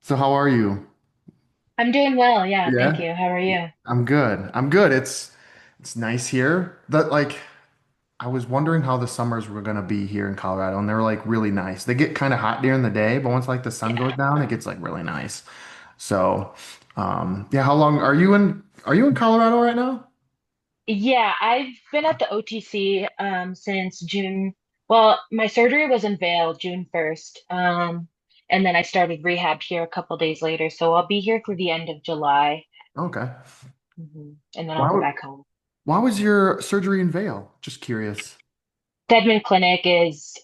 So how are you? I'm doing well. Yeah, thank Yeah. you. How are you? I'm good. I'm good. It's nice here. But like I was wondering how the summers were gonna be here in Colorado, and they're like really nice. They get kind of hot during the day, but once like the sun goes Yeah. down, it gets like really nice. So yeah, how long are you in Colorado right now? Yeah, I've been at the OTC since June. Well, my surgery was in Vail June 1st. And then I started rehab here a couple days later. So I'll be here through the end of July. Okay. And then I'll Why go would back home. why was your surgery in Vail? Just curious. Stedman Clinic is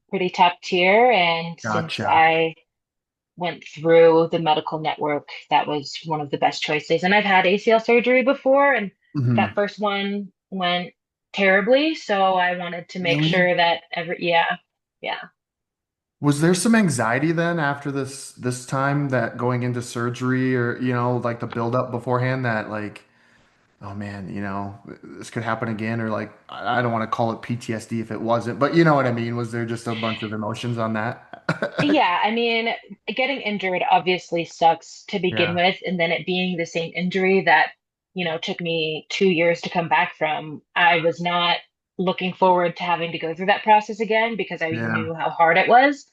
pretty top tier, and since Gotcha. I went through the medical network, that was one of the best choices. And I've had ACL surgery before, and that Hmm. first one went terribly. So I wanted to make Really? sure that yeah, yeah. Was there some anxiety then after this time that going into surgery or like the build up beforehand that like oh man, this could happen again or like I don't want to call it PTSD if it wasn't, but you know what I mean? Was there just a bunch of emotions on that? Yeah, I mean, getting injured obviously sucks to begin Yeah. with, and then it being the same injury that, took me 2 years to come back from, I was not looking forward to having to go through that process again because I Yeah. knew how hard it was.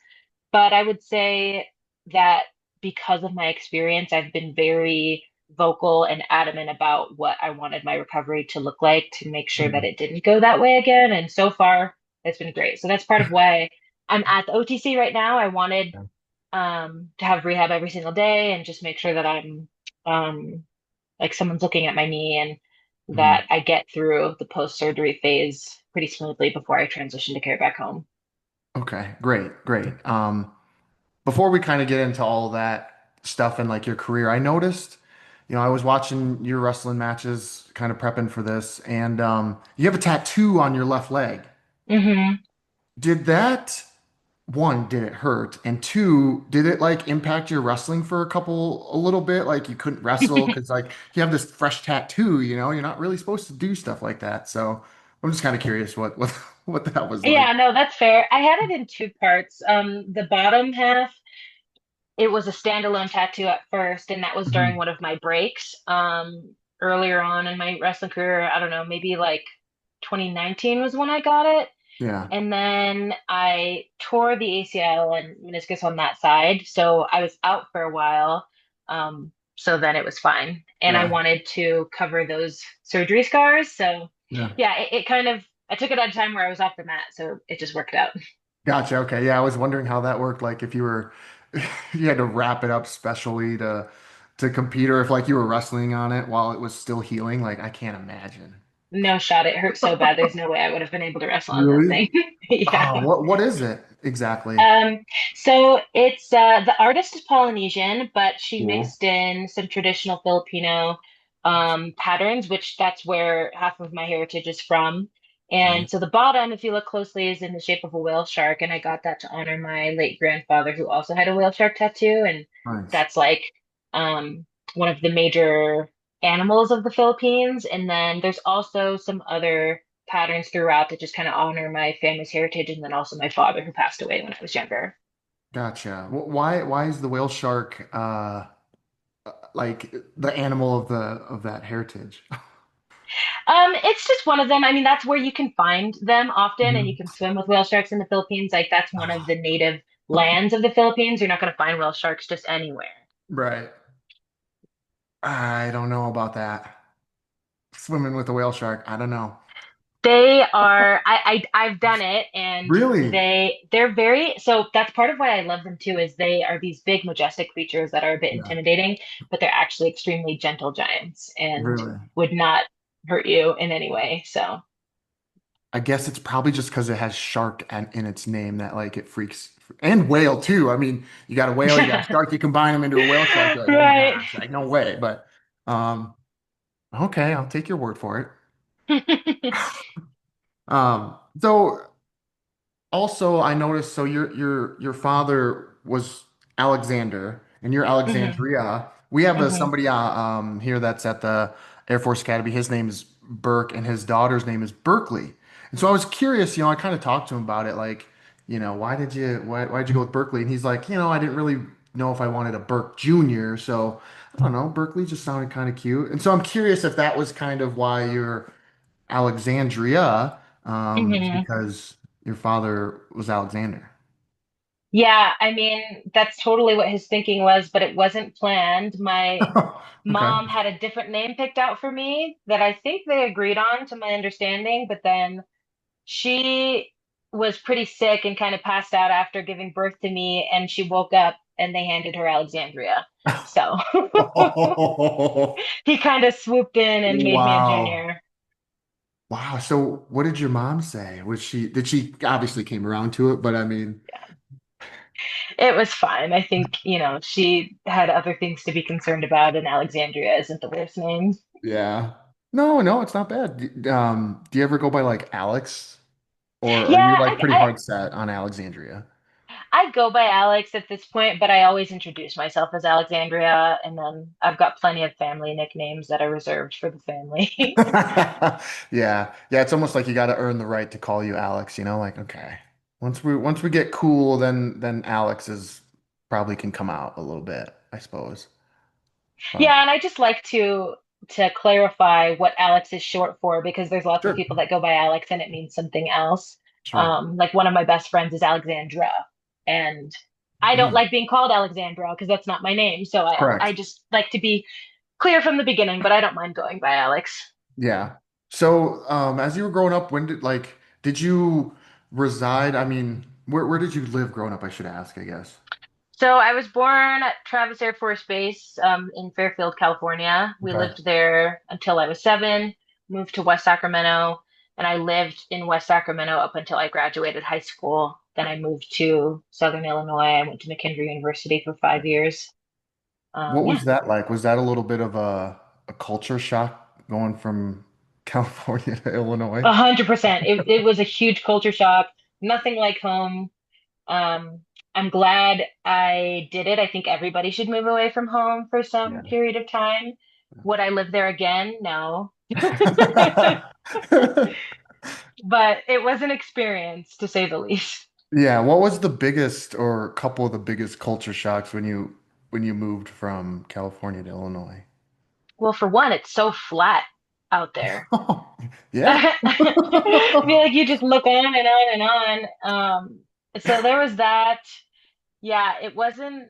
But I would say that because of my experience, I've been very vocal and adamant about what I wanted my recovery to look like to make sure that Mhm. it didn't go that way again. And so far, it's been great. So that's part of why I'm at the OTC right now. I wanted to have rehab every single day and just make sure that I'm like someone's looking at my knee and that Mhm. I get through the post-surgery phase pretty smoothly before I transition to care back home. Okay, great, great. Before we kind of get into all that stuff and like your career, I noticed, I was watching your wrestling matches, kind of prepping for this, and you have a tattoo on your left leg. Hmm. Did that, one, did it hurt? And two, did it like impact your wrestling for a little bit? Like you couldn't wrestle because like you have this fresh tattoo, you're not really supposed to do stuff like that. So I'm just kind of curious what what that was like. Yeah, no, that's fair. I had it in two parts. The bottom half, it was a standalone tattoo at first, and that was during Mhm. one of my breaks. Earlier on in my wrestling career, I don't know, maybe like 2019 was when I got it. Yeah, And then I tore the ACL and meniscus on that side, so I was out for a while. So then it was fine, and I yeah, wanted to cover those surgery scars. So yeah. yeah, it kind of I took it at a time where I was off the mat, so it just worked out. Gotcha. Okay. Yeah, I was wondering how that worked. Like if you were you had to wrap it up specially to compete or if like you were wrestling on it while it was still healing. Like I can't imagine. No shot, it hurt so bad. There's no way I would have been able to wrestle on that Really? thing. Yeah. Oh, what is it exactly? Um, so it's the artist is Polynesian, but she Cool. mixed in some traditional Filipino patterns, which that's where half of my heritage is from. Nice. And so the bottom, if you look closely, is in the shape of a whale shark, and I got that to honor my late grandfather, who also had a whale shark tattoo, and Nice. that's like um, one of the major animals of the Philippines. And then there's also some other patterns throughout that just kind of honor my family's heritage and then also my father who passed away when I was younger. Gotcha. Why is the whale shark like the animal of that heritage? It's just one of them. I mean, that's where you can find them often and you Mhm. can swim with whale sharks in the Philippines. Like that's one of the native lands of the Philippines. You're not going to find whale sharks just anywhere. Right. I don't know about that. Swimming with a whale shark. I don't know. They are I've done it and Really? they're very so that's part of why I love them too is they are these big majestic creatures that are a bit Yeah. intimidating, but they're actually extremely gentle giants and Really? would not hurt you in any way. So I guess it's probably just because it has shark in its name that like it freaks and whale too. I mean, you got a whale, you got a shark, you combine them into a whale shark, you're like, oh right. gosh, like no way. But um, okay, I'll take your word for it. So also I noticed so your father was Alexander and you're Hmm. Alexandria. We have Hmm. somebody here that's at the Air Force Academy. His name is Burke and his daughter's name is Berkeley. And so I was curious, I kind of talked to him about it like, why did you go with Berkeley? And he's like, I didn't really know if I wanted a Burke Jr. So I don't know. Berkeley just sounded kind of cute. And so I'm curious if that was kind of why you're Alexandria, is Hmm. because your father was Alexander. Yeah, I mean, that's totally what his thinking was, but it wasn't planned. My Okay. mom had a different name picked out for me that I think they agreed on, to my understanding, but then she was pretty sick and kind of passed out after giving birth to me, and she woke up and they handed her Alexandria. So he kind of swooped in and made me a Wow. junior. Wow. So what did your mom say? Did she obviously came around to it, but I mean, It was fine. I think, she had other things to be concerned about, and Alexandria isn't the worst name. yeah. No, no, it's not bad. Do you ever go by like Alex, or are you Yeah, like pretty hard set on Alexandria? I go by Alex at this point, but I always introduce myself as Alexandria, and then I've got plenty of family nicknames that are reserved for the family. Yeah. Yeah, it's almost like you got to earn the right to call you Alex, like okay. Once we get cool, then Alex is probably can come out a little bit, I suppose. But Yeah, and I just like to clarify what Alex is short for, because there's lots of sure. people that go by Alex and it means something else. Sure. Like one of my best friends is Alexandra, and I don't Mm, like being called Alexandra because that's not my name. So I correct. just like to be clear from the beginning, but I don't mind going by Alex. Yeah. So, as you were growing up, did you reside? I mean, where did you live growing up? I should ask, I guess. So I was born at Travis Air Force Base, in Fairfield, California. We Okay. lived there until I was 7, moved to West Sacramento, and I lived in West Sacramento up until I graduated high school. Then I moved to Southern Illinois. I went to McKendree University for 5 years. What Yeah, was that like? Was that a little bit of a culture shock going from California to Illinois? 100%. It was a huge culture shock. Nothing like home. Um, I'm glad I did it. I think everybody should move away from home for some Yeah. period of time. Would I live there again? No. But it was an experience, to say the least. Yeah, what was the biggest or couple of the biggest culture shocks when you moved from California to Illinois? Well, for one, it's so flat out there. Yeah. I feel like you just look on and on and on. So there was that. Yeah, it wasn't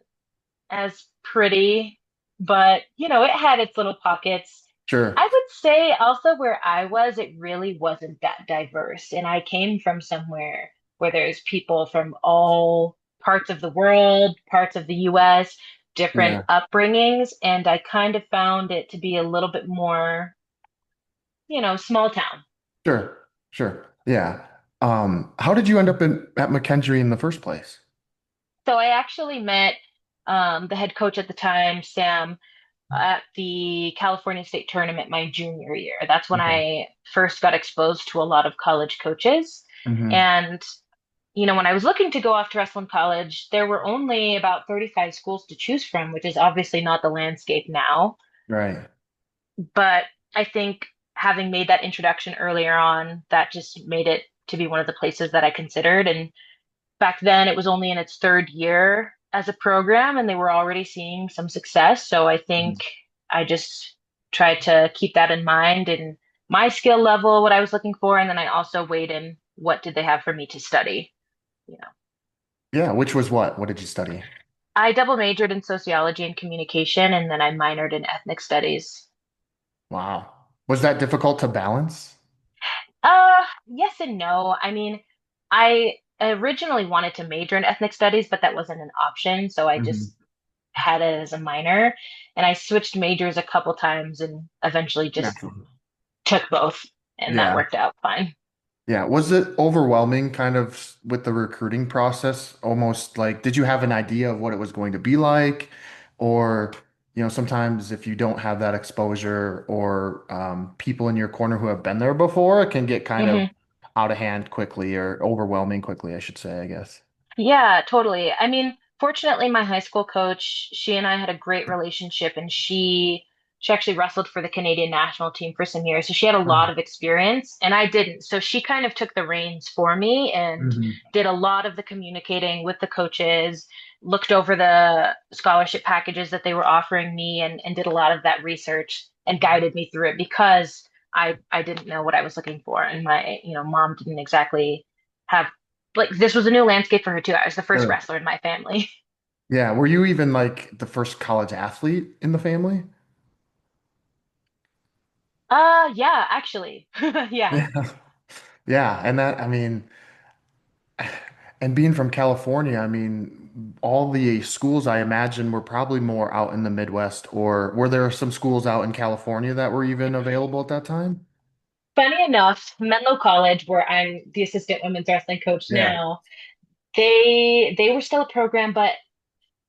as pretty, but it had its little pockets. Sure. I would say also where I was, it really wasn't that diverse. And I came from somewhere where there's people from all parts of the world, parts of the US, different Yeah. upbringings, and I kind of found it to be a little bit more, small town. Sure. Sure. Yeah. How did you end up at McKendree in the first place? So I actually met the head coach at the time, Sam, at the California State Tournament my junior year. That's when Okay. I first got exposed to a lot of college coaches. Hmm. And, when I was looking to go off to wrestling college, there were only about 35 schools to choose from, which is obviously not the landscape now. Right. But I think having made that introduction earlier on, that just made it to be one of the places that I considered. And back then, it was only in its third year as a program, and they were already seeing some success. So I think I just tried to keep that in mind and my skill level, what I was looking for, and then I also weighed in what did they have for me to study. You know, Yeah, which was what? What did you study? I double majored in sociology and communication, and then I minored in ethnic studies. Wow. Was that difficult to balance? Yes and no. I mean, I originally wanted to major in ethnic studies, but that wasn't an option, so I Hmm. just had it as a minor, and I switched majors a couple times and eventually just Naturally. took both, and that Yeah. worked out fine. Yeah. Was it overwhelming kind of with the recruiting process? Almost like, did you have an idea of what it was going to be like? Or, sometimes if you don't have that exposure or people in your corner who have been there before, it can get kind of Hmm. out of hand quickly or overwhelming quickly, I should say, I guess. Yeah, totally. I mean, fortunately, my high school coach, she and I had a great relationship, and she She actually wrestled for the Canadian national team for some years. So she had a lot Oh. of experience and I didn't. So she kind of took the reins for me and Mhm. did a lot of the communicating with the coaches, looked over the scholarship packages that they were offering me and did a lot of that research and guided me through it because I didn't know what I was looking for. And my, mom didn't exactly have like this was a new landscape for her too. I was the first Sure. wrestler in my family. Yeah. Were you even like the first college athlete in the family? Yeah, actually. Yeah. Yeah. Yeah. And that, I mean, and being from California, I mean, all the schools I imagine were probably more out in the Midwest, or were there some schools out in California that were even available at that time? Funny enough, Menlo College, where I'm the assistant women's wrestling coach Yeah. now, they were still a program, but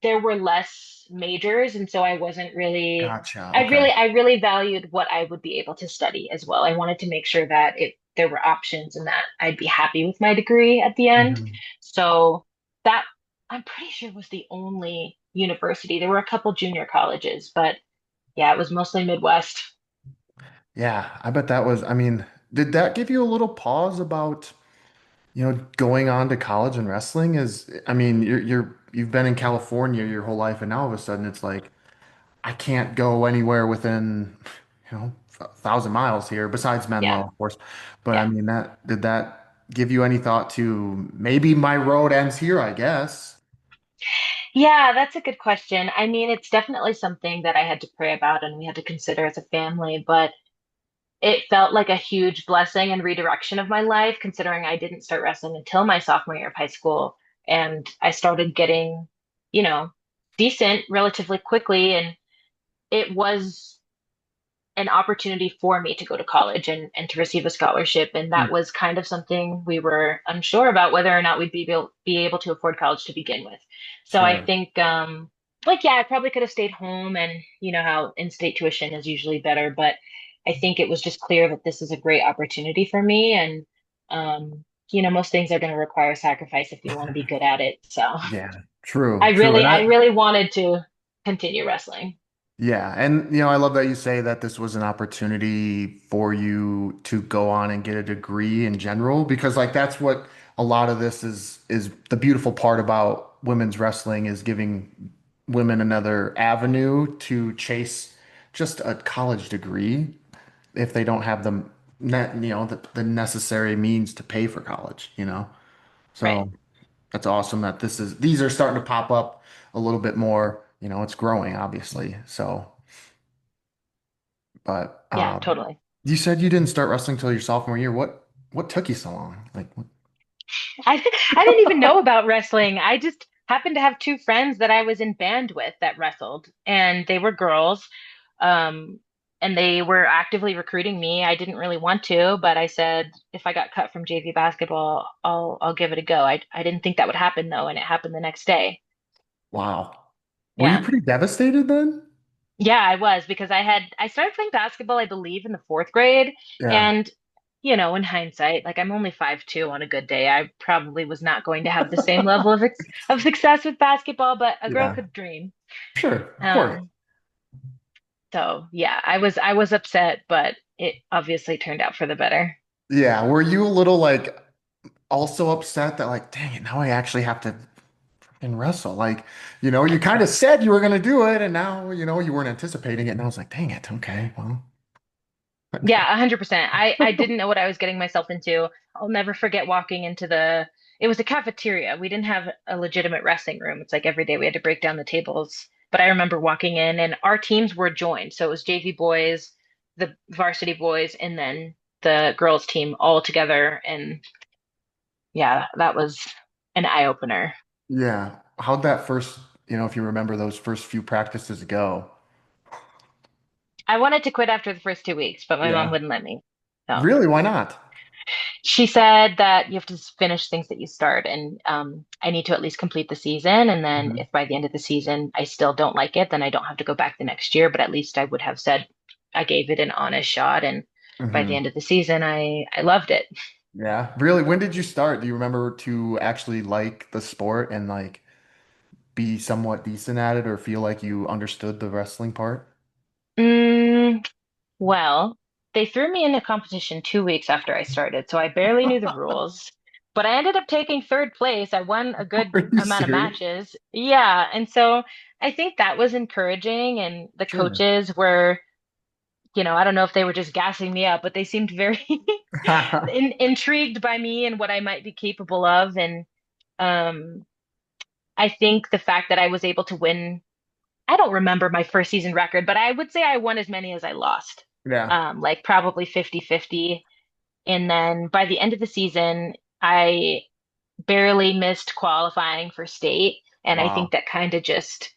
there were less majors, and so I wasn't really Gotcha. I Okay. really I really valued what I would be able to study as well. I wanted to make sure that it there were options and that I'd be happy with my degree at the end. Mhm. So that I'm pretty sure was the only university. There were a couple junior colleges, but yeah, it was mostly Midwest. Yeah, I bet that was, I mean, did that give you a little pause about, going on to college and wrestling? Is, I mean, you've been in California your whole life, and now all of a sudden it's like I can't go anywhere within, 1,000 miles here, besides Yeah. Menlo, of course. But I Yeah. mean, that did that give you any thought to maybe my road ends here, I guess? Yeah, that's a good question. I mean, it's definitely something that I had to pray about and we had to consider as a family, but it felt like a huge blessing and redirection of my life, considering I didn't start wrestling until my sophomore year of high school. And I started getting, you know, decent relatively quickly. And it was an opportunity for me to go to college and to receive a scholarship. And Mm. that was kind of something we were unsure about whether or not we'd be able to afford college to begin with. So I Sure. think, like, yeah, I probably could have stayed home and you know how in-state tuition is usually better, but I think it was just clear that this is a great opportunity for me. And, most things are going to require sacrifice if you want to be good at it. So Yeah, true, I true. really, And I really wanted to continue wrestling. yeah, and I love that you say that this was an opportunity for you to go on and get a degree in general, because like that's what a lot of this is the beautiful part about women's wrestling is giving women another avenue to chase just a college degree if they don't have the necessary means to pay for college. Right. So that's awesome that these are starting to pop up a little bit more. It's growing obviously. So but Yeah, totally. you said you didn't start wrestling till your sophomore year. What took you so long? Like what? I I didn't even know about wrestling. I just happened to have two friends that I was in band with that wrestled, and they were girls. Um, and they were actively recruiting me. I didn't really want to, but I said if I got cut from JV basketball, I'll give it a go. I didn't think that would happen though, and it happened the next day. Wow. Were you Yeah. pretty devastated then? Yeah, I was because I started playing basketball, I believe, in the fourth grade. Yeah. And, in hindsight, like I'm only 5'2" on a good day. I probably was not going to have the same level of success with basketball, but a girl Yeah. could dream. Sure. Of course. Um, so yeah, I was upset, but it obviously turned out for the better. Yeah. Were you a little like also upset that like, dang it, now I actually have to freaking wrestle? Like, you kind of said you were gonna do it, and now, you weren't anticipating it, and I was like, dang it, okay, well. Yeah, 100%. I didn't know what I was getting myself into. I'll never forget walking into it was a cafeteria. We didn't have a legitimate wrestling room. It's like every day we had to break down the tables. But I remember walking in and our teams were joined. So it was JV boys, the varsity boys, and then the girls team all together. And yeah, that was an eye opener. Yeah. How'd that first, if you remember those first few practices go? I wanted to quit after the first 2 weeks, but my mom Yeah. wouldn't let me. So Really? Why not? she said that you have to finish things that you start, and I need to at least complete the season. And then, Mhm. if by the end of the season I still don't like it, then I don't have to go back the next year. But at least I would have said I gave it an honest shot. And by the Hmm. end of the season, I loved it. Yeah. Really? When did you start? Do you remember to actually like the sport and like be somewhat decent at it or feel like you understood the wrestling part? Mm, well, they threw me in a competition 2 weeks after I started, so I barely knew the rules. But I ended up taking third place. I won a good Are you amount of serious? matches. Yeah, and so I think that was encouraging, and the Sure. coaches were, I don't know if they were just gassing me up, but they seemed very intrigued by me and what I might be capable of. And um, I think the fact that I was able to win, I don't remember my first season record, but I would say I won as many as I lost, Yeah. like probably 50-50. And then by the end of the season, I barely missed qualifying for state. And I think Wow. that kind of just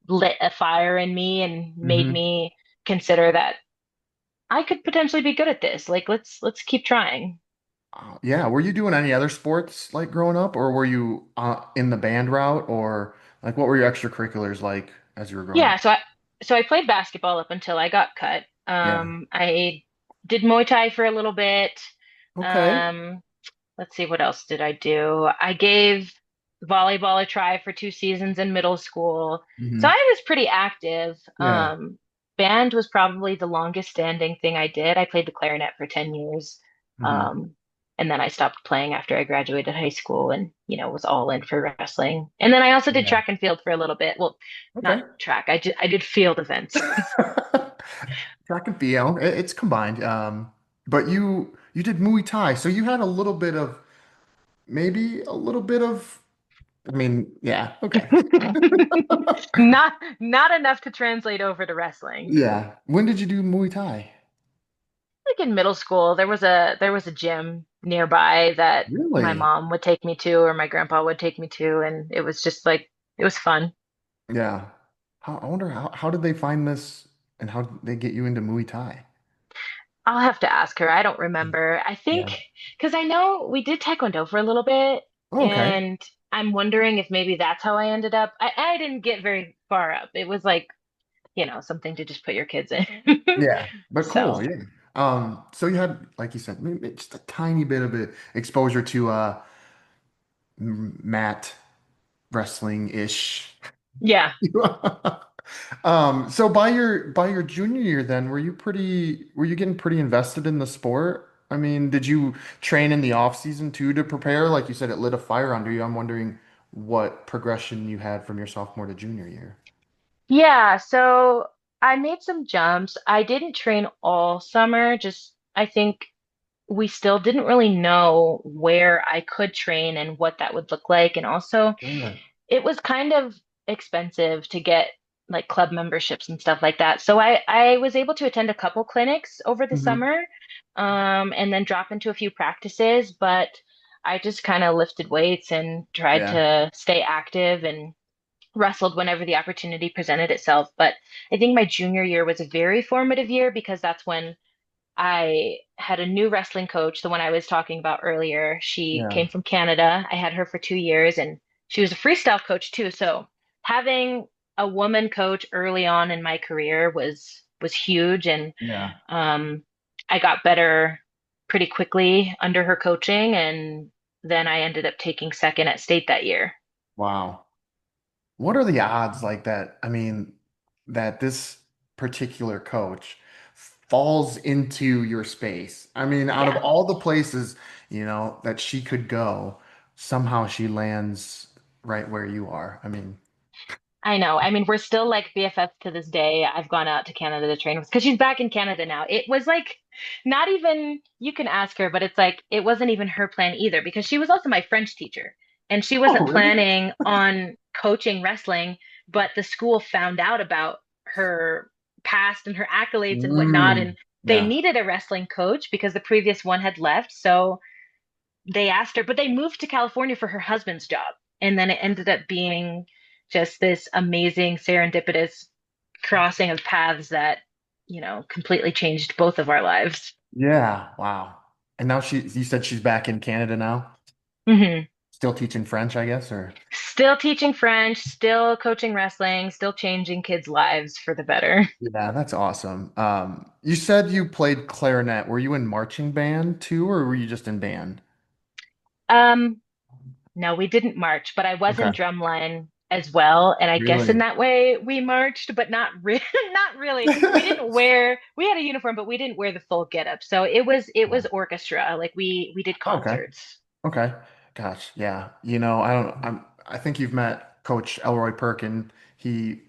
lit a fire in me and made Hmm. me consider that I could potentially be good at this. Like let's keep trying. Yeah. Were you doing any other sports like growing up, or were you in the band route, or like what were your extracurriculars like as you were growing Yeah, up? so I played basketball up until I got cut. Yeah. I did Muay Thai for a little bit. Okay. Um, let's see, what else did I do? I gave volleyball a try for 2 seasons in middle school. So Hmm. I was pretty active. Yeah. Band was probably the longest standing thing I did. I played the clarinet for 10 years. Hmm. Um, and then I stopped playing after I graduated high school and, was all in for wrestling. And then I also did Yeah. track and field for a little bit. Well, not Okay. track. I did field events. Track and field, it's combined. But you did Muay Thai, so you had a little bit of maybe a little bit of. I mean, yeah. Okay. Not enough to translate over to wrestling. Yeah. When did you do Muay Thai? Like in middle school, there was a gym nearby that my Really? mom would take me to or my grandpa would take me to, and it was just like it was fun. Yeah. I wonder how did they find this and how did they get you into Muay Thai? I'll have to ask her. I don't remember. I think Yeah. because I know we did Taekwondo for a little bit, Oh, okay. and I'm wondering if maybe that's how I ended up. I didn't get very far up. It was like, something to just put your kids in. Yeah. But cool, So, yeah. So you had, like you said, maybe just a tiny bit of exposure to mat wrestling-ish. yeah. So by your junior year then, were you getting pretty invested in the sport? I mean, did you train in the off season too to prepare? Like you said, it lit a fire under you. I'm wondering what progression you had from your sophomore to junior year. Yeah, so I made some jumps. I didn't train all summer, just I think we still didn't really know where I could train and what that would look like. And also, Sure. it was kind of expensive to get like club memberships and stuff like that. So I was able to attend a couple clinics over the Hmm. summer, and then drop into a few practices, but I just kind of lifted weights and tried Yeah. to stay active and wrestled whenever the opportunity presented itself. But I think my junior year was a very formative year because that's when I had a new wrestling coach, the one I was talking about earlier. She Yeah. came from Canada. I had her for 2 years and she was a freestyle coach too. So having a woman coach early on in my career was huge and Yeah. um I got better pretty quickly under her coaching and then I ended up taking second at state that year. Wow. What are the odds like that? I mean, that this particular coach falls into your space. I mean, out of Yeah. all the places, that she could go, somehow she lands right where you are. I mean, I know. I mean, we're still like BFFs to this day. I've gone out to Canada to train with because she's back in Canada now. It was like not even, you can ask her, but it's like it wasn't even her plan either because she was also my French teacher and she oh, wasn't really? planning on coaching wrestling, but the school found out about her past and her accolades and whatnot, and Mm, they yeah. needed a wrestling coach because the previous one had left. So they asked her, but they moved to California for her husband's job. And then it ended up being just this amazing serendipitous crossing of paths that, completely changed both of our lives. Yeah. Wow. And now you said she's back in Canada now, Hmm. still teaching French, I guess, or Still teaching French, still coaching wrestling, still changing kids' lives for the better. yeah, that's awesome. You said you played clarinet. Were you in marching band too, or were you just in band? Um, no, we didn't march, but I was in Okay. drumline. as well. And I guess in Really? that way we marched, but not really, not really. We had a uniform, but we didn't wear the full getup. So it was orchestra. Like we did Okay. concerts. Okay. Gosh, yeah. I think you've met Coach Elroy Perkin. He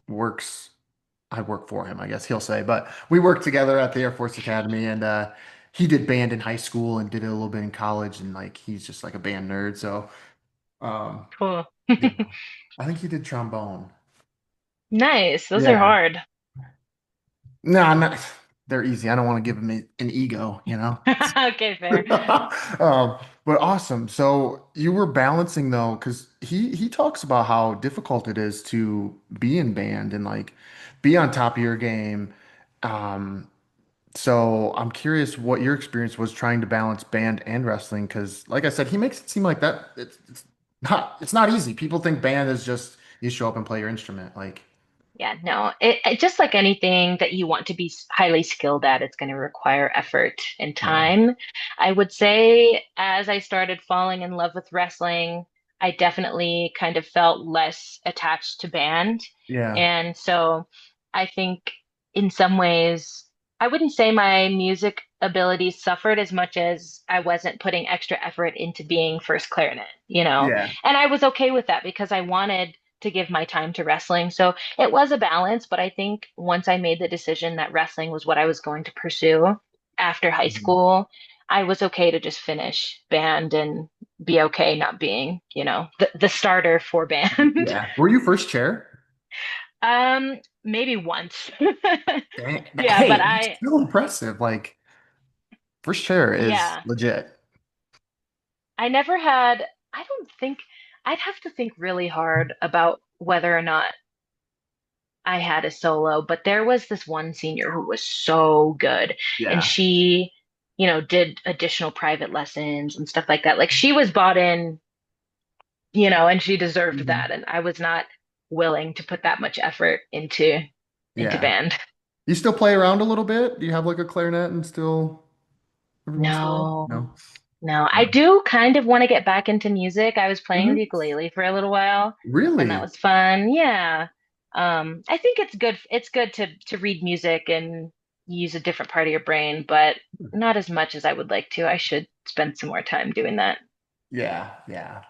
works I work for him, I guess he'll say, but we worked together at the Air Force Academy and he did band in high school and did it a little bit in college and like he's just like a band nerd. So um Cool. yeah. I think he did trombone. Nice. Those are Yeah. hard. No, I'm not. They're easy. I don't want to give him an ego, you know. Okay, fair. But awesome. So you were balancing though, because he talks about how difficult it is to be in band and like be on top of your game. Um, so I'm curious what your experience was trying to balance band and wrestling, because like I said, he makes it seem like that it's not easy. People think band is just you show up and play your instrument. Like, Yeah, no, it just like anything that you want to be highly skilled at, it's going to require effort and yeah, time. I would say as I started falling in love with wrestling, I definitely kind of felt less attached to band. yeah, And so I think in some ways, I wouldn't say my music abilities suffered as much as I wasn't putting extra effort into being first clarinet, you know? yeah. And I was okay with that because I wanted to give my time to wrestling. So it was a balance, but I think once I made the decision that wrestling was what I was going to pursue after high Mhm. school, I was okay to just finish band and be okay not being, the starter for band. Yeah. Were you first chair? Maybe once. Dang. Yeah, but Hey, that's still impressive. Like, first chair is yeah, legit. I never had, I don't think, I'd have to think really hard about whether or not I had a solo, but there was this one senior who was so good and Yeah. she, did additional private lessons and stuff like that. Like she was bought in, and she deserved Mhm. that. And I was not willing to put that much effort into Yeah. band. You still play around a little bit? Do you have like a clarinet and still every once in a while? No, No. no. I No. do kind of want to get back into music. I was playing the Mhm. ukulele for a little while and that Really? was fun. Yeah. I think it's good to read music and use a different part of your brain, but not as much as I would like to. I should spend some more time doing that. Yeah, yeah.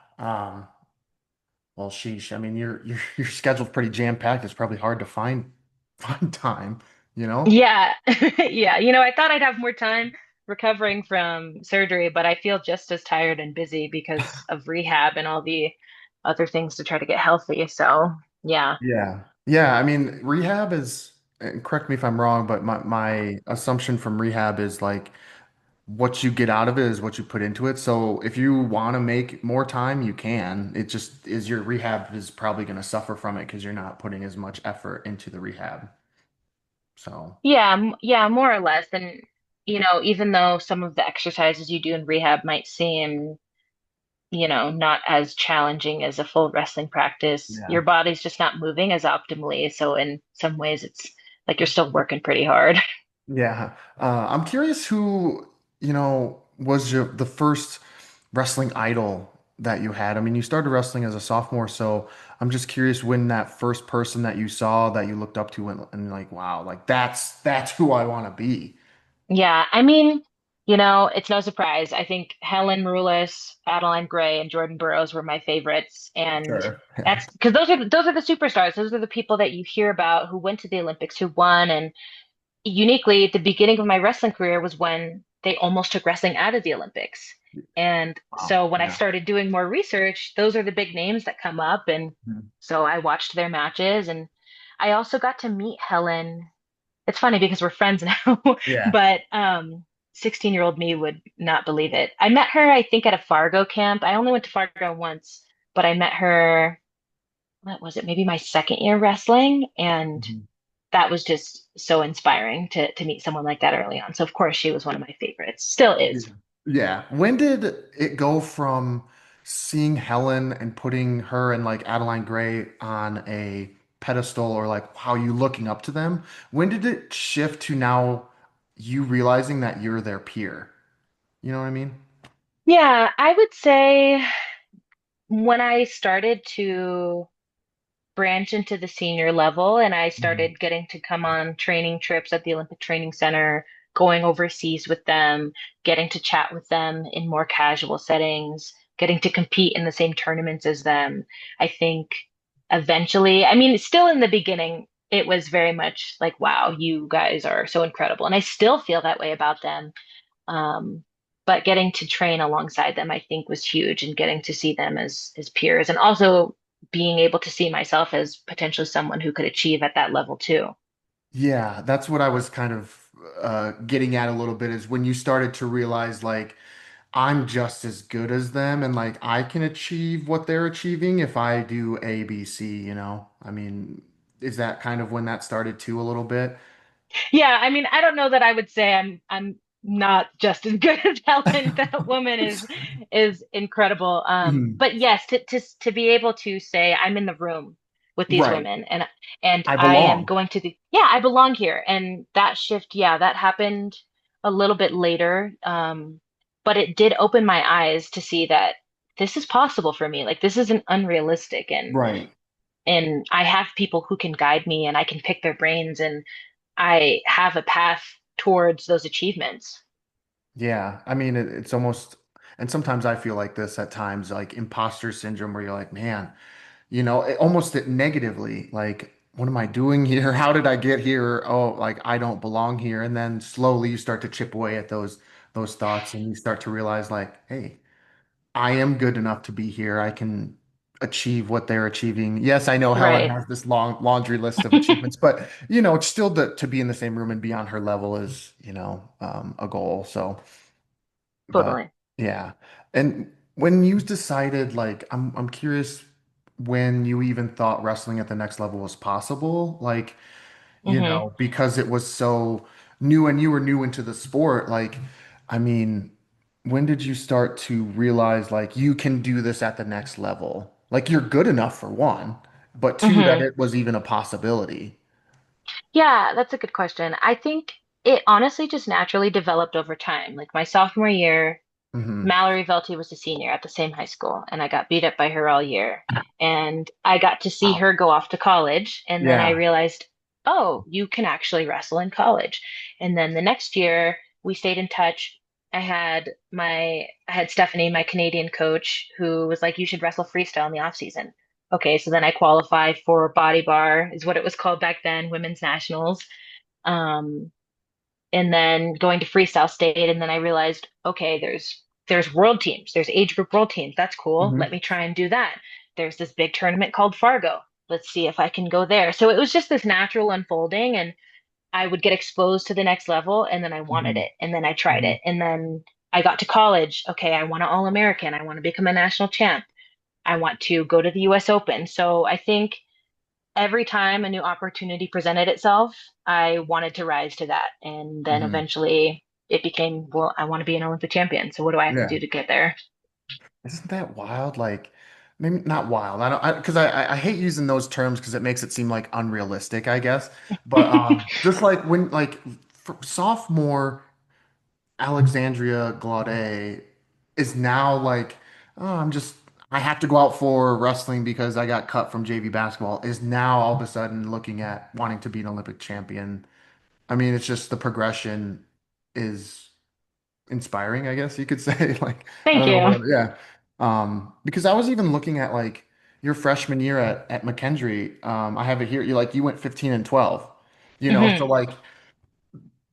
Well, sheesh. I mean, your schedule's pretty jam-packed. It's probably hard to find time, you know? Yeah. Yeah. I thought I'd have more time recovering from surgery, but I feel just as tired and busy because of rehab and all the other things to try to get healthy. So, yeah. Yeah. Yeah, I mean, rehab is, and correct me if I'm wrong, but my assumption from rehab is like what you get out of it is what you put into it. So if you want to make more time, you can. It just is your rehab is probably going to suffer from it because you're not putting as much effort into the rehab. So, Yeah, yeah, more or less. And, even though some of the exercises you do in rehab might seem, not as challenging as a full wrestling practice, yeah. your body's just not moving as optimally. So in some ways, it's like you're still working pretty hard. Yeah. I'm curious who, was the first wrestling idol that you had? I mean, you started wrestling as a sophomore, so I'm just curious when that first person that you saw that you looked up to and like, wow, like that's who I want to be. Yeah, I mean, it's no surprise. I think Helen Maroulis, Adeline Gray, and Jordan Burroughs were my favorites, and Sure. Yeah. that's because those are the superstars. Those are the people that you hear about who went to the Olympics, who won, and uniquely, the beginning of my wrestling career was when they almost took wrestling out of the Olympics. And Wow. so when I Yeah. started doing more research, those are the big names that come up. And Mhm. so I watched their matches and I also got to meet Helen. It's funny because we're friends now, Yeah. but 16-year-old me would not believe it. I met her, I think, at a Fargo camp. I only went to Fargo once, but I met her, what was it, maybe my second year wrestling. And Mhm. that was just so inspiring to meet someone like that early on. So of course she was one of my favorites. Still Yeah. is. Yeah. When did it go from seeing Helen and putting her and like Adeline Gray on a pedestal or like how you looking up to them? When did it shift to now you realizing that you're their peer? You know what I mean? Yeah, I would say when I started to branch into the senior level and I Mhm. started getting to come on training trips at the Olympic Training Center, going overseas with them, getting to chat with them in more casual settings, getting to compete in the same tournaments as them. I think eventually, I mean, still in the beginning, it was very much like, wow, you guys are so incredible. And I still feel that way about them. Um, but getting to train alongside them, I think, was huge, and getting to see them as peers, and also being able to see myself as potentially someone who could achieve at that level too. Yeah, that's what I was kind of getting at a little bit is when you started to realize like I'm just as good as them and like I can achieve what they're achieving if I do A, B, C, you know? I mean, is that kind of when that started too a little bit? Yeah, I mean, I don't know that I would say I'm not just as good as Helen. That woman is incredible. Mhm. But yes, to be able to say I'm in the room with these Right. women, and I I am belong. going to the yeah, I belong here. And that shift, yeah, that happened a little bit later. But it did open my eyes to see that this is possible for me. Like this isn't unrealistic, Right. and I have people who can guide me, and I can pick their brains, and I have a path towards those achievements. Yeah. I mean, it's almost, and sometimes I feel like this at times, like imposter syndrome, where you're like, man, almost it negatively, like, what am I doing here? How did I get here? Oh, like I don't belong here. And then slowly you start to chip away at those thoughts and you start to realize like, hey, I am good enough to be here. I can achieve what they're achieving. Yes, I know Helen Right. has this long laundry list of achievements, but it's still to be in the same room and be on her level is, a goal. So, but Totally. yeah. And when you decided, like, I'm curious when you even thought wrestling at the next level was possible, like, Hmm. because it was so new and you were new into the sport, like, I mean, when did you start to realize like you can do this at the next level? Like you're good enough for one, but two, that Hmm. it was even a possibility. Yeah, that's a good question. I think it honestly just naturally developed over time. Like my sophomore year, Hmm. Mallory Velty was a senior at the same high school, and I got beat up by her all year. And I got to see Wow. her go off to college, and then I Yeah. realized, oh, you can actually wrestle in college. And then the next year, we stayed in touch. I had Stephanie, my Canadian coach, who was like, you should wrestle freestyle in the off season. Okay, so then I qualified for Body Bar, is what it was called back then, Women's Nationals. Um, and then going to freestyle state, and then I realized, okay, there's world teams, there's age group world teams. That's cool. Let Hmm. me try and do that. There's this big tournament called Fargo. Let's see if I can go there. So it was just this natural unfolding, and I would get exposed to the next level, and then I wanted Hmm. it, and then I tried Hmm. it, and then I got to college. Okay, I want an All-American. I want to become a national champ. I want to go to the US Open. So I think every time a new opportunity presented itself, I wanted to rise to that. And then Hmm. eventually it became, well, I want to be an Olympic champion. So what do I have to Yeah. do to get there? Isn't that wild? Like, maybe not wild. I don't, because I hate using those terms because it makes it seem like unrealistic, I guess. But just like when, like, sophomore Alexandria Glaudé is now like, oh, I have to go out for wrestling because I got cut from JV basketball, is now all of a sudden looking at wanting to be an Olympic champion. I mean, it's just the progression is inspiring, I guess you could say. Like, I Thank don't know you. what, yeah. Because I was even looking at like your freshman year at McKendree. I have it here. You went 15 and 12, so Hmm. like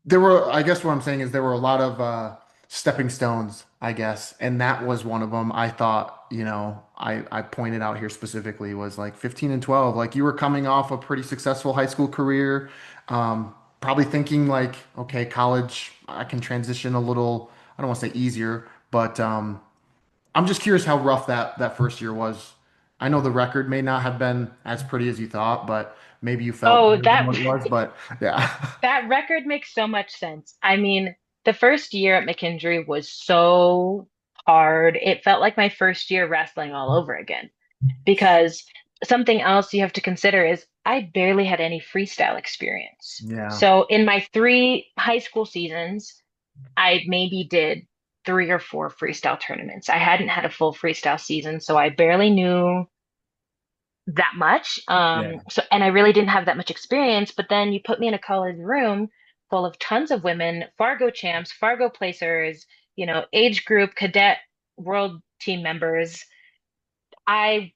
there were, I guess what I'm saying is there were a lot of stepping stones, I guess, and that was one of them. I thought, I pointed out here specifically was like 15 and 12. Like you were coming off a pretty successful high school career, probably thinking like, okay, college, I can transition a little, I don't want to say easier, but I'm just curious how rough that first year was. I know the record may not have been as pretty as you thought, but maybe you felt Oh, better than what it was, but yeah. that record makes so much sense. I mean, the first year at McKendree was so hard. It felt like my first year wrestling all over again, because something else you have to consider is I barely had any freestyle experience. Yeah. So in my three high school seasons, I maybe did. three or four freestyle tournaments. I hadn't had a full freestyle season, so I barely knew that much. Yeah. And I really didn't have that much experience. But then you put me in a college room full of tons of women, Fargo champs, Fargo placers, age group, cadet, world team members. I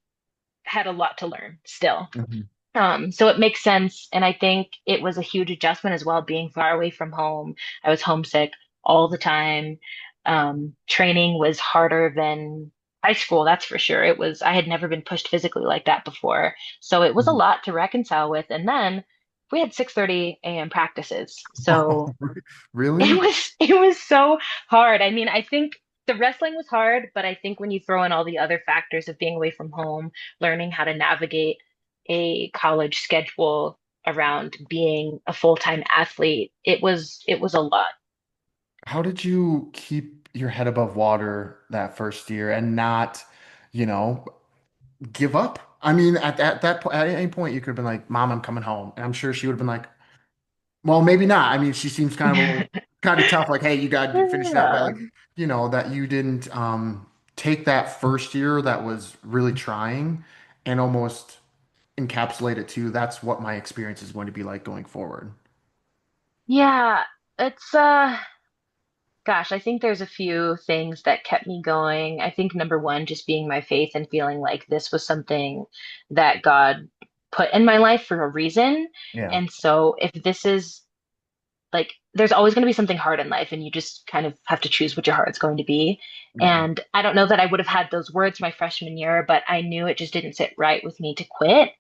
had a lot to learn still. Mhm. So it makes sense. And I think it was a huge adjustment as well, being far away from home. I was homesick all the time. Training was harder than high school, that's for sure. I had never been pushed physically like that before. So it was a Mhm. lot to reconcile with. And then we had 6:30 a.m. practices. So it Really? was so hard. I mean, I think the wrestling was hard, but I think when you throw in all the other factors of being away from home, learning how to navigate a college schedule around being a full-time athlete, it was a lot. How did you keep your head above water that first year and not, you know, give up? I mean, at that point, at any point, you could have been like, "Mom, I'm coming home," and I'm sure she would have been like, "Well, maybe not." I mean, she seems kind of a little kind of tough. Like, "Hey, you got to finish it up," but Yeah. like, that you didn't take that first year that was really trying and almost encapsulate it to that's what my experience is going to be like going forward. Yeah, it's gosh, I think there's a few things that kept me going. I think number one, just being my faith and feeling like this was something that God put in my life for a reason. Yeah. And so if this is like, there's always going to be something hard in life, and you just kind of have to choose what your heart's going to be. Yeah. And I don't know that I would have had those words my freshman year, but I knew it just didn't sit right with me to quit.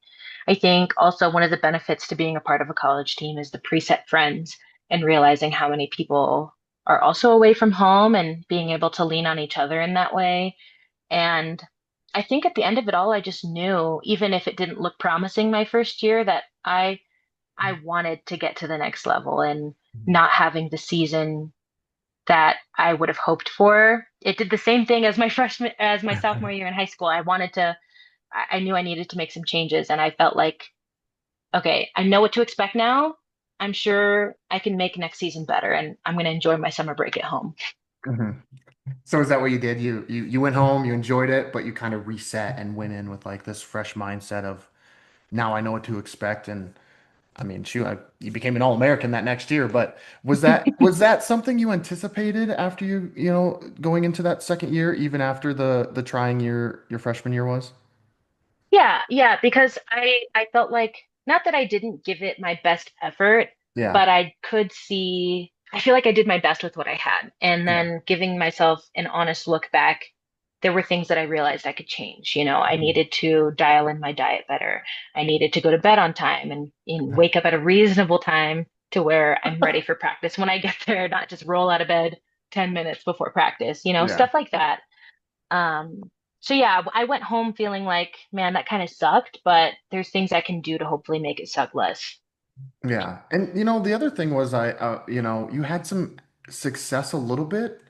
I think also one of the benefits to being a part of a college team is the preset friends and realizing how many people are also away from home and being able to lean on each other in that way. And I think at the end of it all, I just knew, even if it didn't look promising my first year, that I wanted to get to the next level, and not having the season that I would have hoped for. It did the same thing as my sophomore year in high school. I knew I needed to make some changes, and I felt like, okay, I know what to expect now. I'm sure I can make next season better, and I'm going to enjoy my summer break at home. Mhm. So is that what you did? You went home, you enjoyed it, but you kind of reset and went in with like this fresh mindset of now I know what to expect. And I mean, shoot, you became an All-American that next year. But was that something you anticipated after going into that second year, even after the trying year your freshman year was? Yeah, yeah, because I felt like, not that I didn't give it my best effort, Yeah, but I feel like I did my best with what I had. And yeah, then giving myself an honest look back, there were things that I realized I could change. I needed to dial in my diet better. I needed to go to bed on time and wake up at a reasonable time to where I'm ready for practice when I get there, not just roll out of bed 10 minutes before practice, yeah. stuff like that. So yeah, I went home feeling like, man, that kind of sucked, but there's things I can do to hopefully make it suck less. Yeah. And the other thing was you had some success a little bit.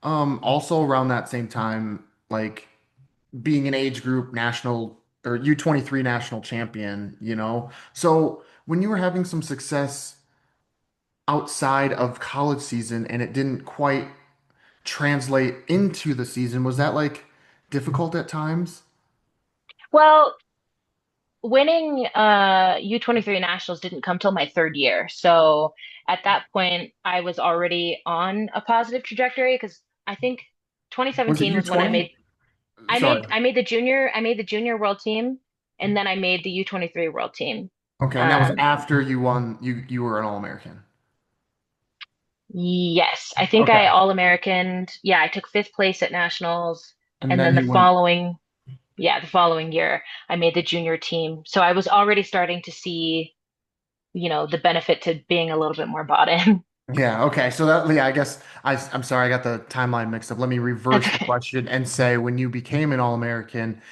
Also around that same time, like being an age group national or U23 national champion. So when you were having some success outside of college season and it didn't quite translate into the season, was that like difficult at times? Well, winning U23 nationals didn't come till my third year. So at that point, I was already on a positive trajectory because I think Was it 2017 was when U20? Sorry. I made the junior world team, and then I made the U23 world team. Okay, and that was Um, after you won, you were an All-American. Yes, I think I Okay. All-Americaned. Yeah, I took fifth place at nationals, And and then then the you went, following, yeah, the following year I made the junior team. So I was already starting to see, the benefit to being a little bit more bought in. yeah, okay. So yeah, I guess I'm sorry, I got the timeline mixed up. Let me That's reverse the okay. question and say when you became an All-American,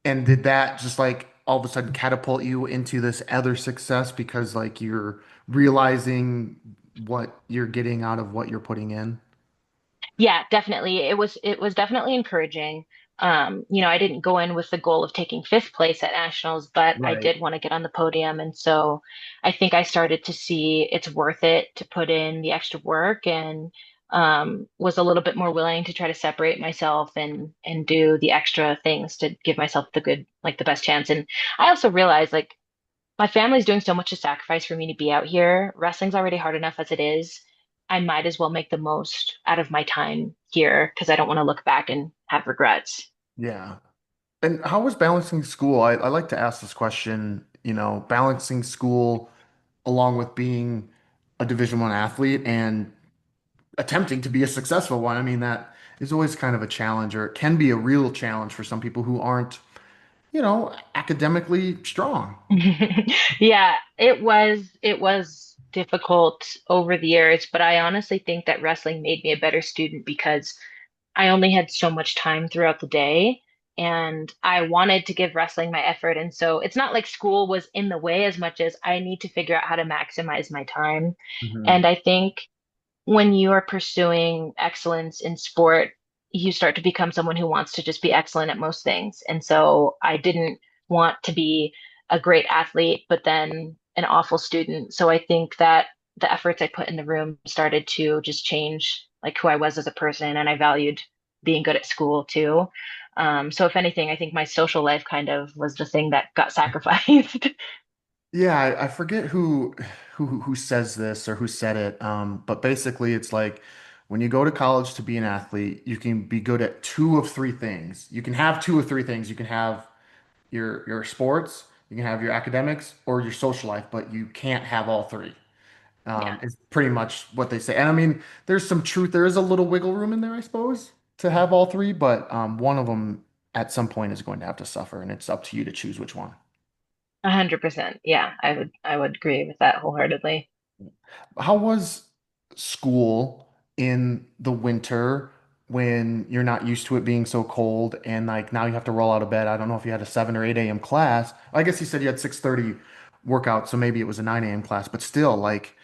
and did that just like all of a sudden catapult you into this other success because like you're realizing what you're getting out of what you're putting in? Yeah, definitely. It was definitely encouraging. I didn't go in with the goal of taking fifth place at nationals, but I Right. did want to get on the podium. And so I think I started to see it's worth it to put in the extra work and was a little bit more willing to try to separate myself and do the extra things to give myself the good, like the best chance. And I also realized like my family's doing so much to sacrifice for me to be out here. Wrestling's already hard enough as it is. I might as well make the most out of my time here because I don't want to look back and have regrets. Yeah. And how was balancing school? I like to ask this question, balancing school along with being a Division One athlete and attempting to be a successful one. I mean, that is always kind of a challenge, or it can be a real challenge for some people who aren't, academically strong. Yeah, it was difficult over the years, but I honestly think that wrestling made me a better student because I only had so much time throughout the day and I wanted to give wrestling my effort. And so it's not like school was in the way as much as I need to figure out how to maximize my time. Hmm. And I think when you are pursuing excellence in sport, you start to become someone who wants to just be excellent at most things. And so I didn't want to be a great athlete, but then an awful student. So I think that the efforts I put in the room started to just change like who I was as a person, and I valued being good at school too. So if anything, I think my social life kind of was the thing that got sacrificed. Yeah, I forget who says this or who said it. But basically it's like when you go to college to be an athlete, you can be good at two of three things. You can have two of three things. You can have your sports, you can have your academics or your social life, but you can't have all three. Yeah. Is pretty much what they say. And I mean, there's some truth. There is a little wiggle room in there, I suppose, to have all three, but one of them at some point is going to have to suffer, and it's up to you to choose which one. 100%. Yeah, I would agree with that wholeheartedly. How was school in the winter when you're not used to it being so cold and like now you have to roll out of bed? I don't know if you had a 7 or 8 a.m. class. I guess you said you had 6:30 workout, so maybe it was a 9 a.m. class, but still, like,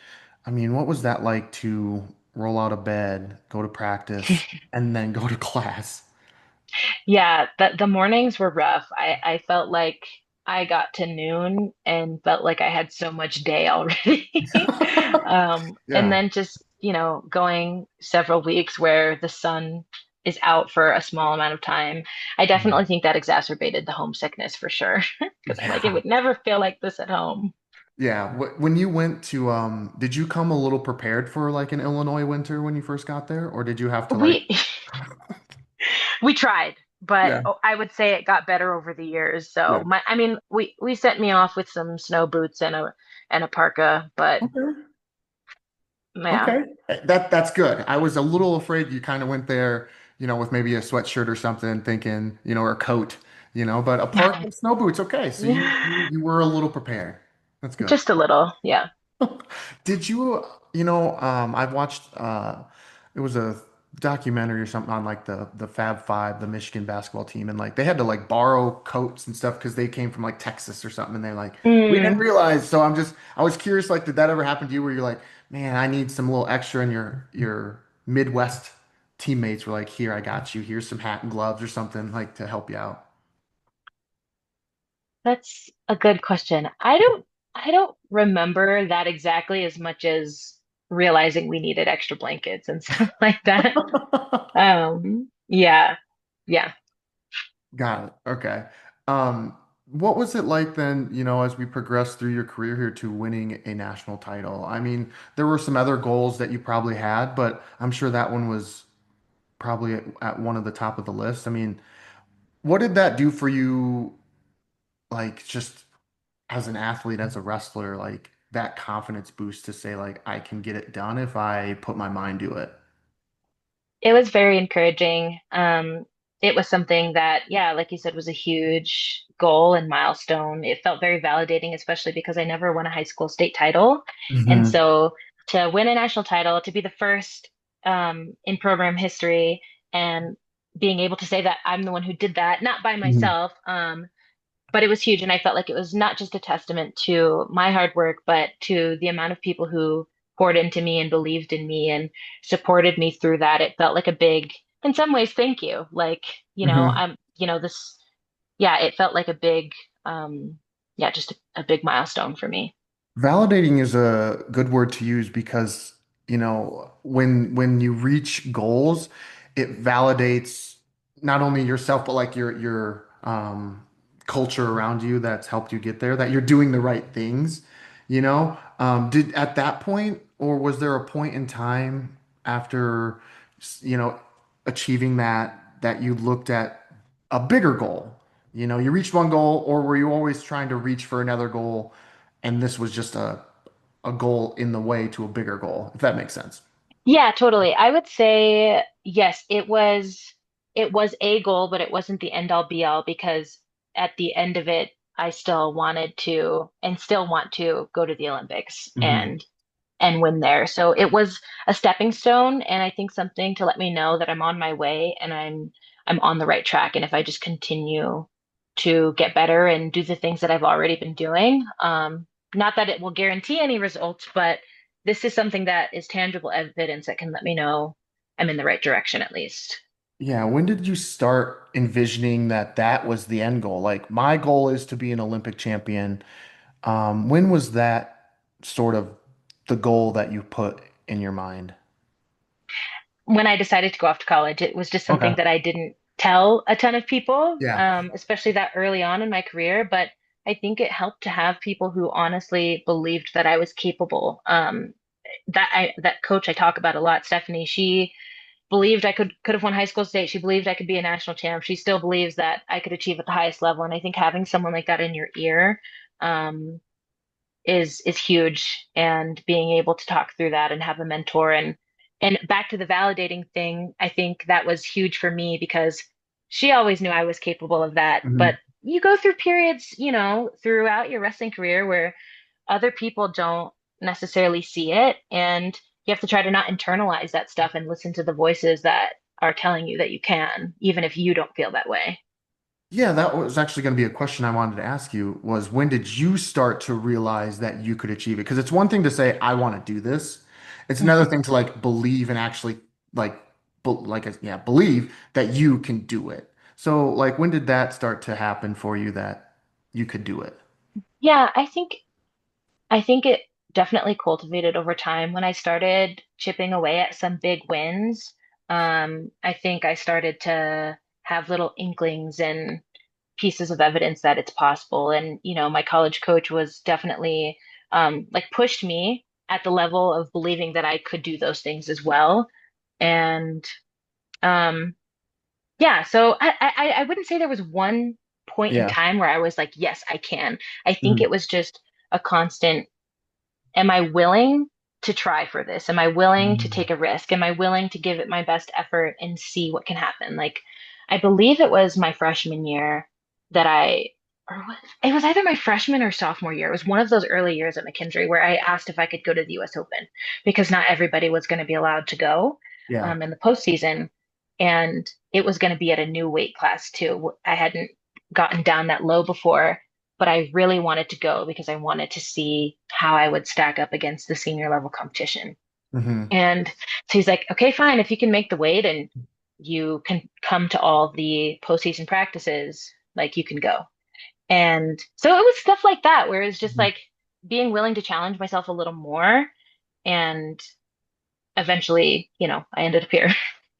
I mean, what was that like to roll out of bed, go to practice, and then go to class? Yeah, the mornings were rough. I felt like I got to noon and felt like I had so much day already. And Yeah. then just, going several weeks where the sun is out for a small amount of time. I definitely think that exacerbated the homesickness for sure. Because I'm like, it Yeah. would never feel like this at home. Yeah. When you went to, did you come a little prepared for like an Illinois winter when you first got there, or did you have to like, We we tried, but yeah. I would say it got better over the years. Yeah. So I mean, we sent me off with some snow boots and a parka, but Okay. yeah, Okay. That's good. I was a little afraid you kind of went there, with maybe a sweatshirt or something, thinking, or a coat, but a park and snow boots. Okay. So you were a little prepared. That's good. just a little, yeah. Did you, I've watched it was a documentary or something on like the Fab Five, the Michigan basketball team, and like they had to like borrow coats and stuff because they came from like Texas or something, and they're like, we didn't Mm, realize. So I was curious, like, did that ever happen to you where you're like, man, I need some little extra, and your Midwest teammates were like, here, I got you. Here's some hat and gloves or something like to help you out. that's a good question. I don't remember that exactly as much as realizing we needed extra blankets and stuff like that. Yeah, yeah. Got it. Okay. What was it like then, as we progressed through your career here to winning a national title? I mean, there were some other goals that you probably had, but I'm sure that one was probably at one of the top of the list. I mean, what did that do for you, like just as an athlete, as a wrestler, like that confidence boost to say, like, I can get it done if I put my mind to it? It was very encouraging. It was something that, yeah, like you said, was a huge goal and milestone. It felt very validating, especially because I never won a high school state title. And Hmm. so to win a national title, to be the first in program history, and being able to say that I'm the one who did that, not by Hmm. myself, but it was huge. And I felt like it was not just a testament to my hard work, but to the amount of people who poured into me and believed in me and supported me through that. It felt like a big, in some ways, thank you. Like, Hmm. this, yeah, it felt like a big, yeah, just a big milestone for me. Validating is a good word to use because when you reach goals, it validates not only yourself, but like your culture around you that's helped you get there, that you're doing the right things, did at that point, or was there a point in time after, you know, achieving that you looked at a bigger goal? You reached one goal, or were you always trying to reach for another goal, and this was just a goal in the way to a bigger goal, if that makes sense. Yeah, totally. I would say yes, it was a goal, but it wasn't the end all be all because at the end of it, I still wanted to and still want to go to the Olympics Hmm. and win there. So it was a stepping stone and I think something to let me know that I'm on my way and I'm on the right track. And if I just continue to get better and do the things that I've already been doing, not that it will guarantee any results, but this is something that is tangible evidence that can let me know I'm in the right direction at least. Yeah, when did you start envisioning that was the end goal? Like, my goal is to be an Olympic champion. When was that sort of the goal that you put in your mind? When I decided to go off to college, it was just something Okay. that I didn't tell a ton of people, Yeah. especially that early on in my career. But I think it helped to have people who honestly believed that I was capable. That coach I talk about a lot, Stephanie, she believed I could have won high school state. She believed I could be a national champ. She still believes that I could achieve at the highest level. And I think having someone like that in your ear, um, is huge and being able to talk through that and have a mentor and back to the validating thing, I think that was huge for me because she always knew I was capable of that. But Hmm. you go through periods, throughout your wrestling career where other people don't necessarily see it and you have to try to not internalize that stuff and listen to the voices that are telling you that you can, even if you don't feel that way. Yeah, that was actually going to be a question I wanted to ask you was when did you start to realize that you could achieve it? Because it's one thing to say, I want to do this. It's another Mhm. thing to like believe and actually like, yeah, believe that you can do it. So like, when did that start to happen for you that you could do it? Yeah, I think it definitely cultivated over time. When I started chipping away at some big wins, I think I started to have little inklings and pieces of evidence that it's possible. And, my college coach was definitely like pushed me at the level of believing that I could do those things as well. And um, yeah, so I wouldn't say there was one point in Yeah. time where I was like, yes, I can. I think it Mhm. was just a constant am I willing to try for this? Am I willing to Mhm. take a risk? Am I willing to give it my best effort and see what can happen? Like, I believe it was my freshman year that it was either my freshman or sophomore year. It was one of those early years at McKendree where I asked if I could go to the US Open because not everybody was going to be allowed to go Yeah. in the postseason. And it was going to be at a new weight class too. I hadn't gotten down that low before but I really wanted to go because I wanted to see how I would stack up against the senior level competition. Hmm. And so he's like, okay, fine, if you can make the weight and you can come to all the postseason practices, like you can go. And so it was stuff like that, where it's just like being willing to challenge myself a little more. And eventually, I ended up here.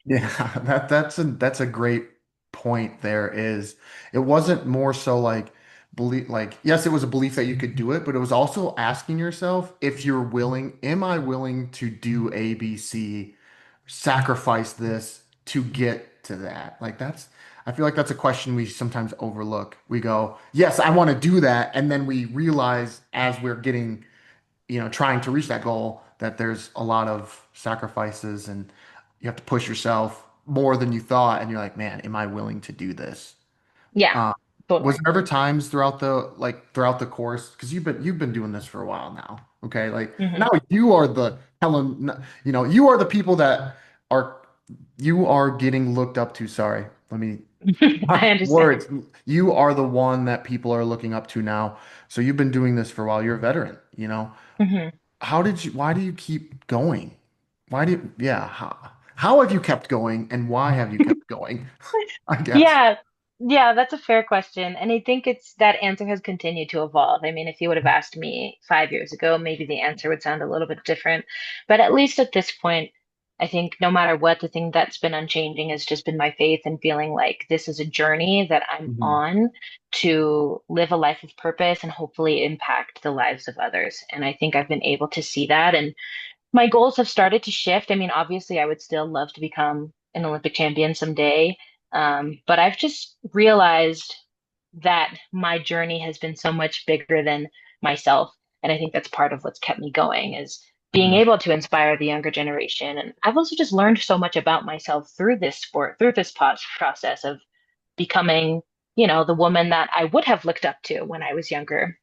Yeah, that's a great point there is it wasn't more so like believe like yes, it was a belief that you could do it, but it was also asking yourself if you're willing, am I willing to do A, B, C, sacrifice this to get to that? Like I feel like that's a question we sometimes overlook. We go, yes, I want to do that, and then we realize as we're getting trying to reach that goal, that there's a lot of sacrifices and you have to push yourself more than you thought. And you're like, man, am I willing to do this? Yeah, Uh, was totally. there ever times throughout the course? Because you've been doing this for a while now. Okay. Like now Hmm. you are the Helen, you are the people that are you are getting looked up to. Sorry. Let me I understand. words. You are the one that people are looking up to now. So you've been doing this for a while. You're a veteran. Hmm. Why do you keep going? Yeah, how have you kept going and why have you kept going? I guess. Yeah. Yeah, that's a fair question. And I think it's that answer has continued to evolve. I mean, if you would have asked me 5 years ago, maybe the answer would sound a little bit different. But at least at this point, I think no matter what, the thing that's been unchanging has just been my faith and feeling like this is a journey that I'm Mhm. on to live a life of purpose and hopefully impact the lives of others. And I think I've been able to see that. And my goals have started to shift. I mean, obviously, I would still love to become an Olympic champion someday. But I've just realized that my journey has been so much bigger than myself. And I think that's part of what's kept me going is being Mhm. able to inspire the younger generation. And I've also just learned so much about myself through this sport, through this process of becoming, the woman that I would have looked up to when I was younger.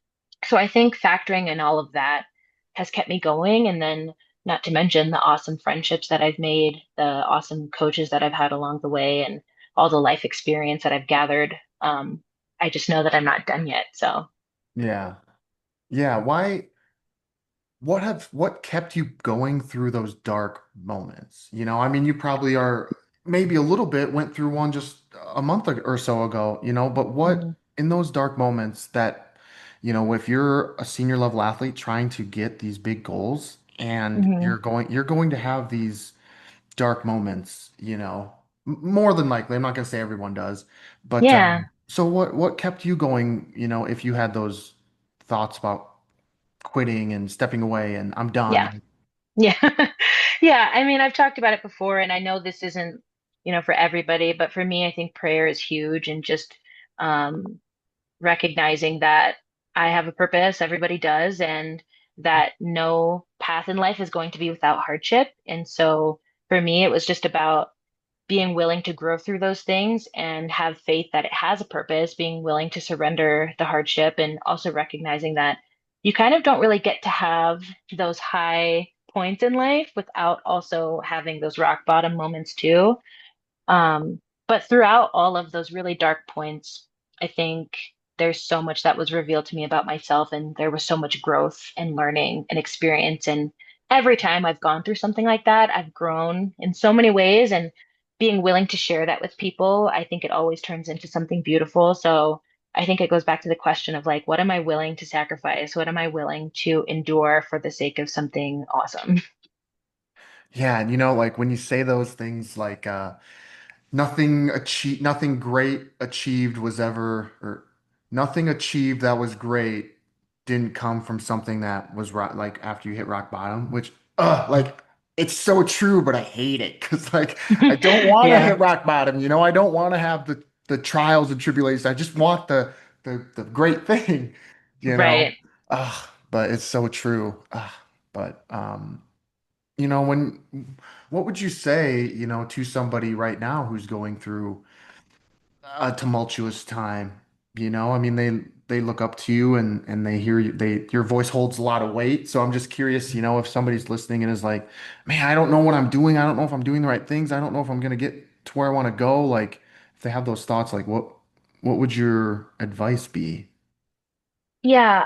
So I think factoring in all of that has kept me going. And then, not to mention the awesome friendships that I've made, the awesome coaches that I've had along the way, and all the life experience that I've gathered. I just know that I'm not done yet. So, Yeah. Yeah. What kept you going through those dark moments? I mean, you probably are maybe a little bit went through one just a month or so ago, but what mhm, in those dark moments that, if you're a senior level athlete trying to get these big goals and mhm. you're going to have these dark moments, more than likely. I'm not going to say everyone does, but Yeah, so what kept you going, if you had those thoughts about quitting and stepping away and I'm yeah, done. yeah. Yeah, I mean, I've talked about it before, and I know this isn't, for everybody, but for me, I think prayer is huge and just um, recognizing that I have a purpose, everybody does, and that no path in life is going to be without hardship. And so for me, it was just about being willing to grow through those things and have faith that it has a purpose, being willing to surrender the hardship, and also recognizing that you kind of don't really get to have those high points in life without also having those rock bottom moments too. But throughout all of those really dark points, I think there's so much that was revealed to me about myself, and there was so much growth and learning and experience. And every time I've gone through something like that, I've grown in so many ways. And being willing to share that with people, I think it always turns into something beautiful. So I think it goes back to the question of like, what am I willing to sacrifice? What am I willing to endure for the sake of something awesome? Yeah, and like when you say those things like nothing great achieved was ever or nothing achieved that was great didn't come from something that was like after you hit rock bottom, which like it's so true, but I hate it because like I don't want to Yeah, hit rock bottom, I don't want to have the trials and tribulations. I just want the great thing, you know. right. But it's so true. But when what would you say, to somebody right now who's going through a tumultuous time? I mean, they look up to you and they hear you, your voice holds a lot of weight. So I'm just curious, if somebody's listening and is like, man, I don't know what I'm doing. I don't know if I'm doing the right things. I don't know if I'm gonna get to where I want to go. Like, if they have those thoughts, like what would your advice be? Yeah,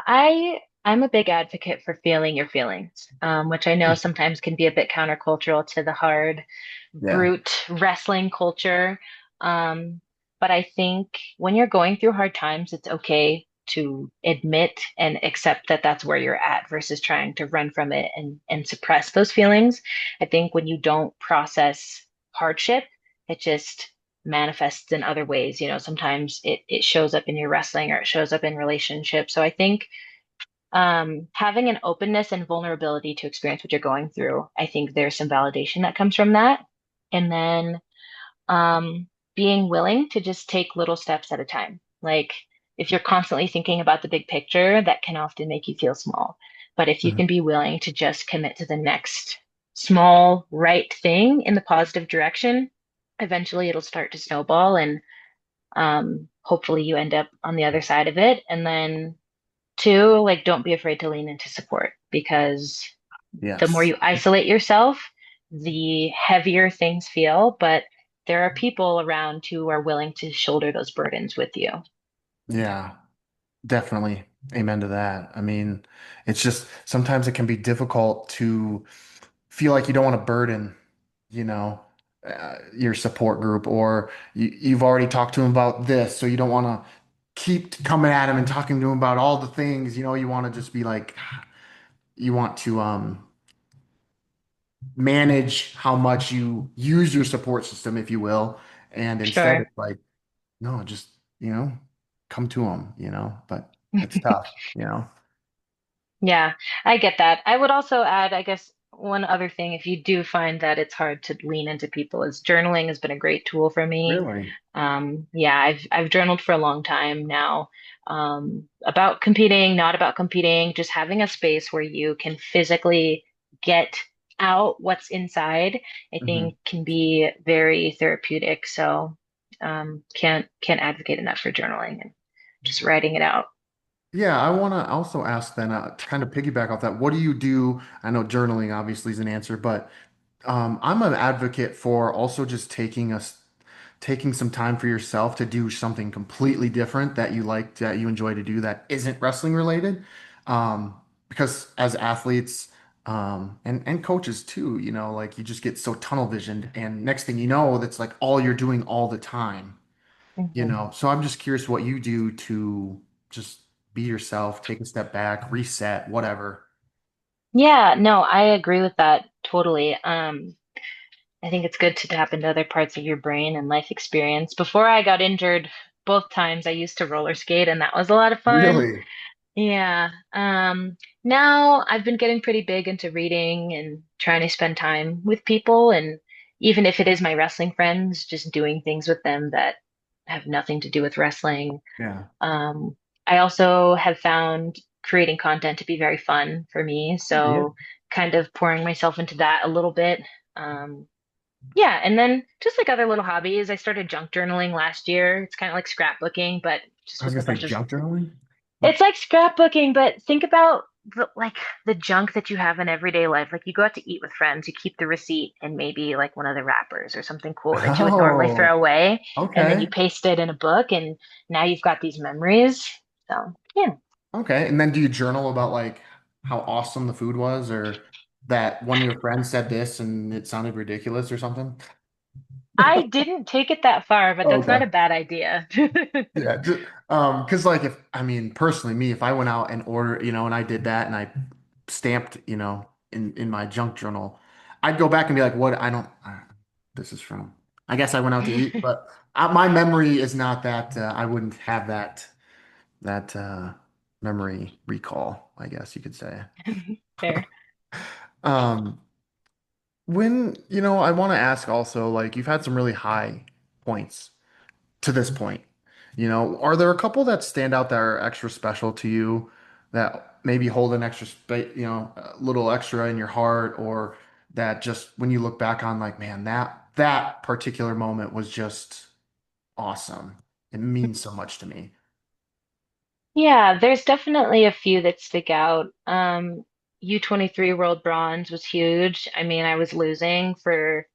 I'm a big advocate for feeling your feelings, which I know sometimes can be a bit countercultural to the hard, Yeah. brute wrestling culture. Um, but I think when you're going through hard times, it's okay to admit and accept that that's where you're at versus trying to run from it and suppress those feelings. I think when you don't process hardship, it just manifests in other ways. Sometimes it shows up in your wrestling or it shows up in relationships. So I think having an openness and vulnerability to experience what you're going through, I think there's some validation that comes from that. And then um, being willing to just take little steps at a time. Like if you're constantly thinking about the big picture, that can often make you feel small. But if you Mhm. can be willing to just commit to the next small right thing in the positive direction, eventually it'll start to snowball and hopefully you end up on the other side of it. And then two, like don't be afraid to lean into support because the more Yes. you isolate yourself, the heavier things feel, but there are people around who are willing to shoulder those burdens with you. Yeah. Definitely. Amen to that. I mean, it's just sometimes it can be difficult to feel like you don't want to burden, you know. your support group, or you've already talked to him about this, so you don't want to keep coming at him and talking to him about all the things, you want to just be like, you want to manage how much you use your support system, if you will. And instead, Sure. it's like, no, just, you know, come to him, but it's tough. Yeah, I get that. I would also add, I guess, one other thing, if you do find that it's hard to lean into people, is journaling has been a great tool for me. Really? Yeah, I've journaled for a long time now, about competing, not about competing, just having a space where you can physically get out what's inside, I Hmm. think can be very therapeutic. So, can't advocate enough for journaling and just writing it out. Yeah, I want to also ask then, to kind of piggyback off that. What do you do? I know journaling obviously is an answer, but I'm an advocate for also just taking some time for yourself to do something completely different that you like, that you enjoy to do, that isn't wrestling related. Um, because as athletes, and coaches too, like you just get so tunnel visioned, and next thing you know, that's like all you're doing all the time. Mhm. So I'm just curious what you do to just be yourself, take a step back, reset, whatever. Yeah, no, I agree with that totally. I think it's good to tap into other parts of your brain and life experience. Before I got injured, both times I used to roller skate, and that was a lot of fun. Really? Yeah. Now I've been getting pretty big into reading and trying to spend time with people, and even if it is my wrestling friends, just doing things with them that have nothing to do with wrestling. Yeah. Um, I also have found creating content to be very fun for me, Yeah. so kind of pouring myself into that a little bit. Um, yeah, and then just like other little hobbies, I started junk journaling last year. It's kind of like scrapbooking, but I just was with a gonna say bunch of, junk journaling. it's like scrapbooking, but think about the junk that you have in everyday life. Like you go out to eat with friends, you keep the receipt and maybe like one of the wrappers or something cool that you would normally Oh, throw away, and then you okay. paste it in a book, and now you've got these memories. So, yeah. Okay. And then do you journal about like how awesome the food was, or that one of your friends said this and it sounded ridiculous or something? I didn't take it that far, but that's not Okay. a bad idea. Yeah, just, because like if I mean personally me, if I went out and ordered, and I did that and I stamped, in my junk journal, I'd go back and be like, what? I don't. This is from. I guess I went out to eat, but my memory is not that. I wouldn't have that memory recall, I guess you could say. Fair. Um, I want to ask also, like, you've had some really high points to this point. Are there a couple that stand out that are extra special to you, that maybe hold an extra space, a little extra in your heart, or that just when you look back on, like, man, that particular moment was just awesome. It means so much to me. Yeah, there's definitely a few that stick out. U23 World Bronze was huge. I mean, I was losing for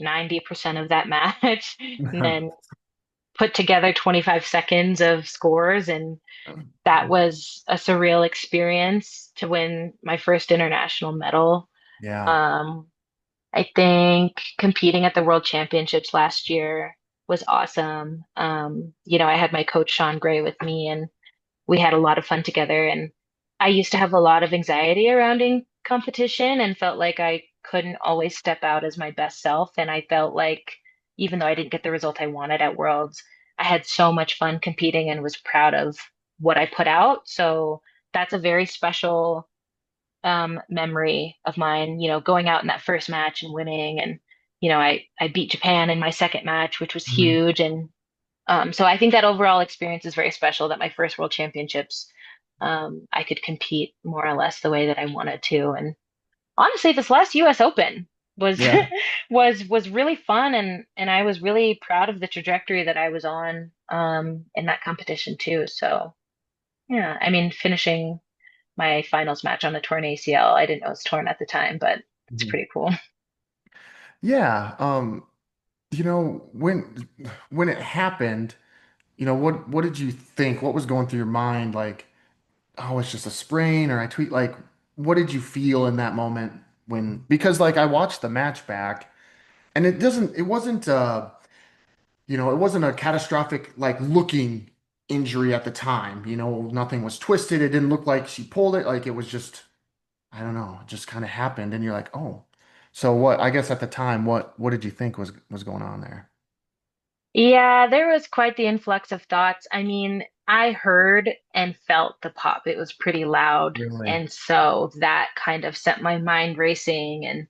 90% of that match, and then put together 25 seconds of scores, and that was a surreal experience to win my first international medal. Yeah. Um, I think competing at the World Championships last year was awesome. I had my coach Sean Gray with me, and we had a lot of fun together. And I used to have a lot of anxiety around competition and felt like I couldn't always step out as my best self. And I felt like even though I didn't get the result I wanted at Worlds, I had so much fun competing and was proud of what I put out. So that's a very special memory of mine, going out in that first match and winning. And, I beat Japan in my second match, which was Mhm. huge. And so I think that overall experience is very special, that my first World Championships, I could compete more or less the way that I wanted to. And honestly, this last US Open was Yeah. was really fun, and I was really proud of the trajectory that I was on in that competition too. So yeah, I mean, finishing my finals match on a torn ACL, I didn't know it was torn at the time, but it's Mhm. pretty cool. Yeah. When it happened, what did you think? What was going through your mind? Like, oh, it's just a sprain, or I tweet, what did you feel in that moment, because like I watched the match back, And it wasn't it wasn't a catastrophic like looking injury at the time. Nothing was twisted. It didn't look like she pulled it. Like it was just, I don't know, it just kind of happened. And you're like, oh. So what, I guess at the time, what did you think was going on there? Yeah, there was quite the influx of thoughts. I mean, I heard and felt the pop. It was pretty loud. Really? And so that kind of set my mind racing. And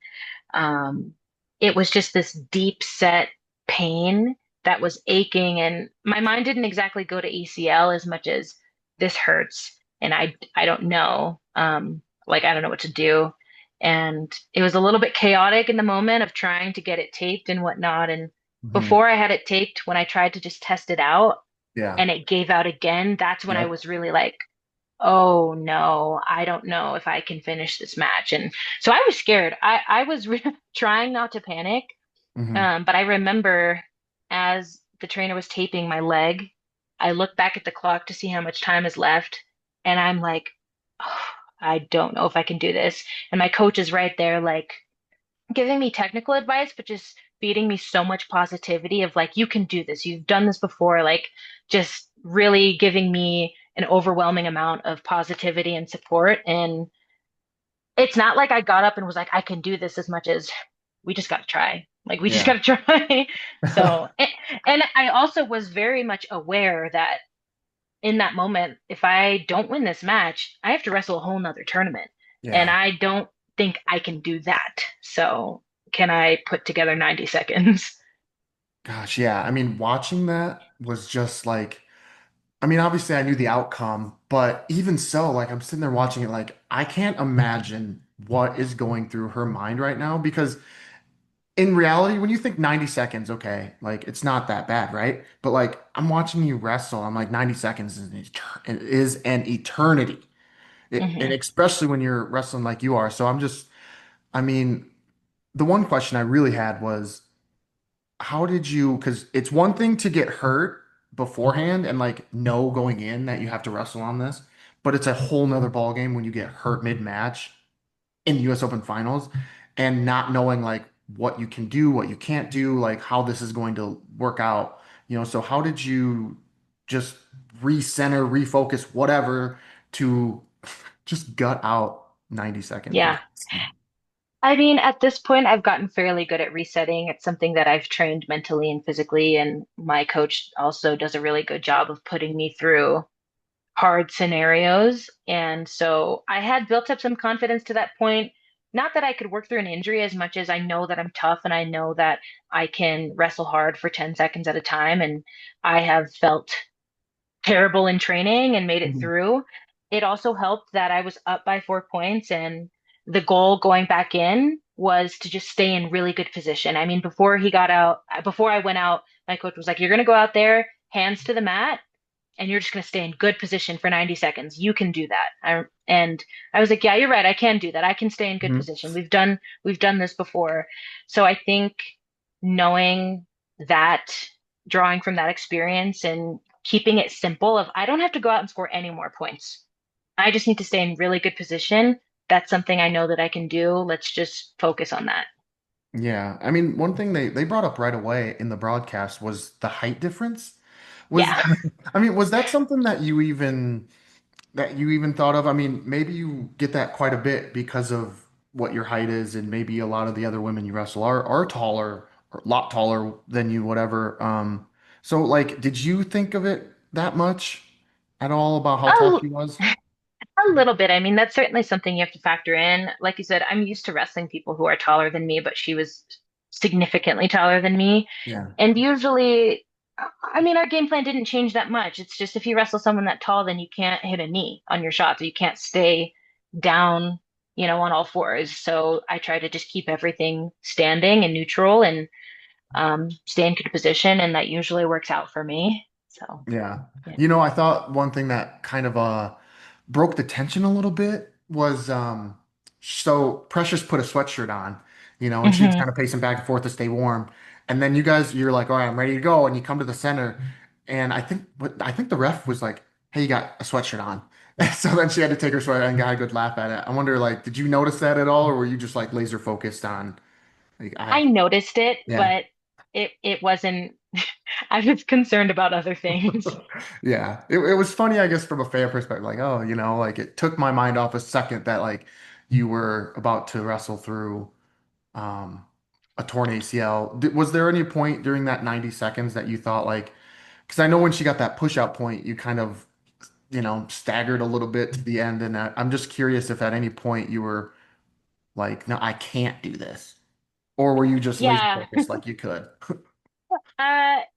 Um, it was just this deep set pain that was aching, and my mind didn't exactly go to ACL as much as this hurts, and I don't know, like I don't know what to do, and it was a little bit chaotic in the moment of trying to get it taped and whatnot. And Hmm. before I had it taped, when I tried to just test it out Yeah. and it gave out again, that's when I Yep. was really like, oh no, I don't know if I can finish this match. And so I was scared. I was re trying not to panic. Hmm. But I remember as the trainer was taping my leg, I looked back at the clock to see how much time is left. And I'm like, oh, I don't know if I can do this. And my coach is right there, like giving me technical advice, but just feeding me so much positivity of like, you can do this. You've done this before. Like, just really giving me an overwhelming amount of positivity and support. And it's not like I got up and was like, I can do this, as much as we just got to try. Like, we just Yeah. got to try. So, and I also was very much aware that in that moment, if I don't win this match, I have to wrestle a whole nother tournament. And Yeah. I don't think I can do that. So, can I put together 90 seconds? Gosh, yeah. I mean, watching that was just like, I mean, obviously I knew the outcome, but even so, like I'm sitting there watching it, like I can't imagine what is going through her mind right now because in reality, when you think 90 seconds, okay, like it's not that bad, right? But like I'm watching you wrestle, I'm like 90 seconds is an eternity. And Hmm. especially when you're wrestling like you are. So I mean, the one question I really had was, how did you, because it's one thing to get hurt beforehand and like know going in that you have to wrestle on this, but it's a whole nother ball game when you get hurt mid-match in the US Open finals and not knowing like what you can do, what you can't do, like how this is going to work out. So how did you just recenter, refocus, whatever, to just gut out 90 seconds of Yeah. wrestling? I mean, at this point, I've gotten fairly good at resetting. It's something that I've trained mentally and physically, and my coach also does a really good job of putting me through hard scenarios. And so I had built up some confidence to that point. Not that I could work through an injury as much as I know that I'm tough and I know that I can wrestle hard for 10 seconds at a time. And I have felt terrible in training and made it Mhm. through. It also helped that I was up by 4 points, and the goal going back in was to just stay in really good position. I mean, before I went out, my coach was like, "You're going to go out there, hands to the mat, and you're just going to stay in good position for 90 seconds. You can do that." And I was like, "Yeah, you're right. I can do that. I can stay in good Mhm. position. We've done this before." So I think knowing that, drawing from that experience and keeping it simple of I don't have to go out and score any more points. I just need to stay in really good position. That's something I know that I can do. Let's just focus on that. Yeah, I mean, one thing they brought up right away in the broadcast was the height difference. Was Yeah. I mean, was that something that you even thought of? I mean, maybe you get that quite a bit because of what your height is, and maybe a lot of the other women you wrestle are taller, or a lot taller than you, whatever. So like, did you think of it that much at all about how tall A, she was? a little bit. I mean, that's certainly something you have to factor in. Like you said, I'm used to wrestling people who are taller than me, but she was significantly taller than me. Yeah. And usually, I mean, our game plan didn't change that much. It's just if you wrestle someone that tall, then you can't hit a knee on your shots, or you can't stay down, on all fours. So I try to just keep everything standing and neutral and stay in good position, and that usually works out for me. So, Yeah. yeah. I thought one thing that kind of broke the tension a little bit was so Precious put a sweatshirt on, and she was Hmm. kind of pacing back and forth to stay warm. And then you're like, all right, I'm ready to go. And you come to the center. And I think the ref was like, hey, you got a sweatshirt on. So then she had to take her sweater and got a good laugh at it. I wonder, like, did you notice that at all, or were you just like laser focused on? Like I noticed it, yeah. but it wasn't I was concerned about other things. Yeah. It was funny, I guess, from a fan perspective. Like, oh, like it took my mind off a second that like you were about to wrestle through um a torn ACL. Was there any point during that 90 seconds that you thought like, because I know when she got that push out point, you kind of, staggered a little bit to the end. And I'm just curious if at any point you were like, no, I can't do this. Or were you just laser Yeah. focused like you could?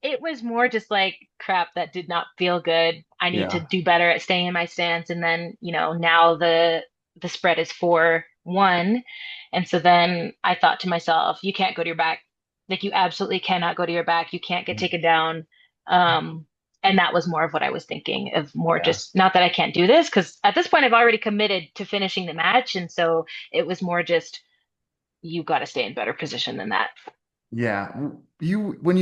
It was more just like crap that did not feel good. I need to Yeah. do better at staying in my stance. And then, now the spread is 4-1. And so then I thought to myself, you can't go to your back. Like you absolutely cannot go to your back. You can't get taken down. Um, and that was more of what I was thinking of more Yeah. just not that I can't do this, because at this point I've already committed to finishing the match. And so it was more just you got to stay in better position than that. Yeah. You, when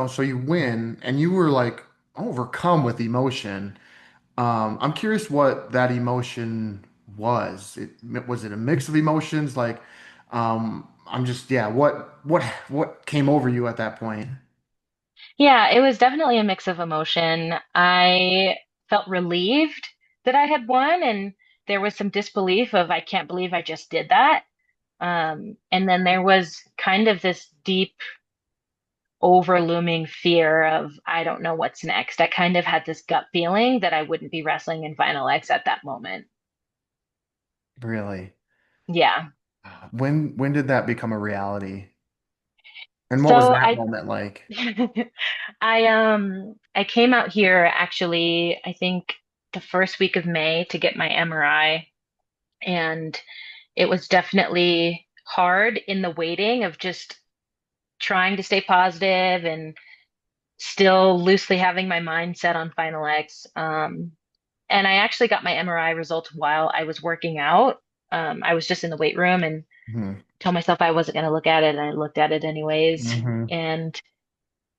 so you win and you were like overcome with emotion. I'm curious what that emotion was. Was it a mix of emotions? Like, I'm just, yeah, what came over you at that point? Yeah, it was definitely a mix of emotion. I felt relieved that I had won, and there was some disbelief of I can't believe I just did that. And then there was kind of this deep, overlooming fear of I don't know what's next. I kind of had this gut feeling that I wouldn't be wrestling in Final X at that moment. Really? Yeah. When did that become a reality? And what was So that I moment like? I came out here actually, I think the first week of May to get my MRI, and it was definitely hard in the waiting of just trying to stay positive and still loosely having my mind set on Final X. And I actually got my MRI results while I was working out. I was just in the weight room and Hmm. told myself I wasn't going to look at it, and I looked at it anyways. Hmm. And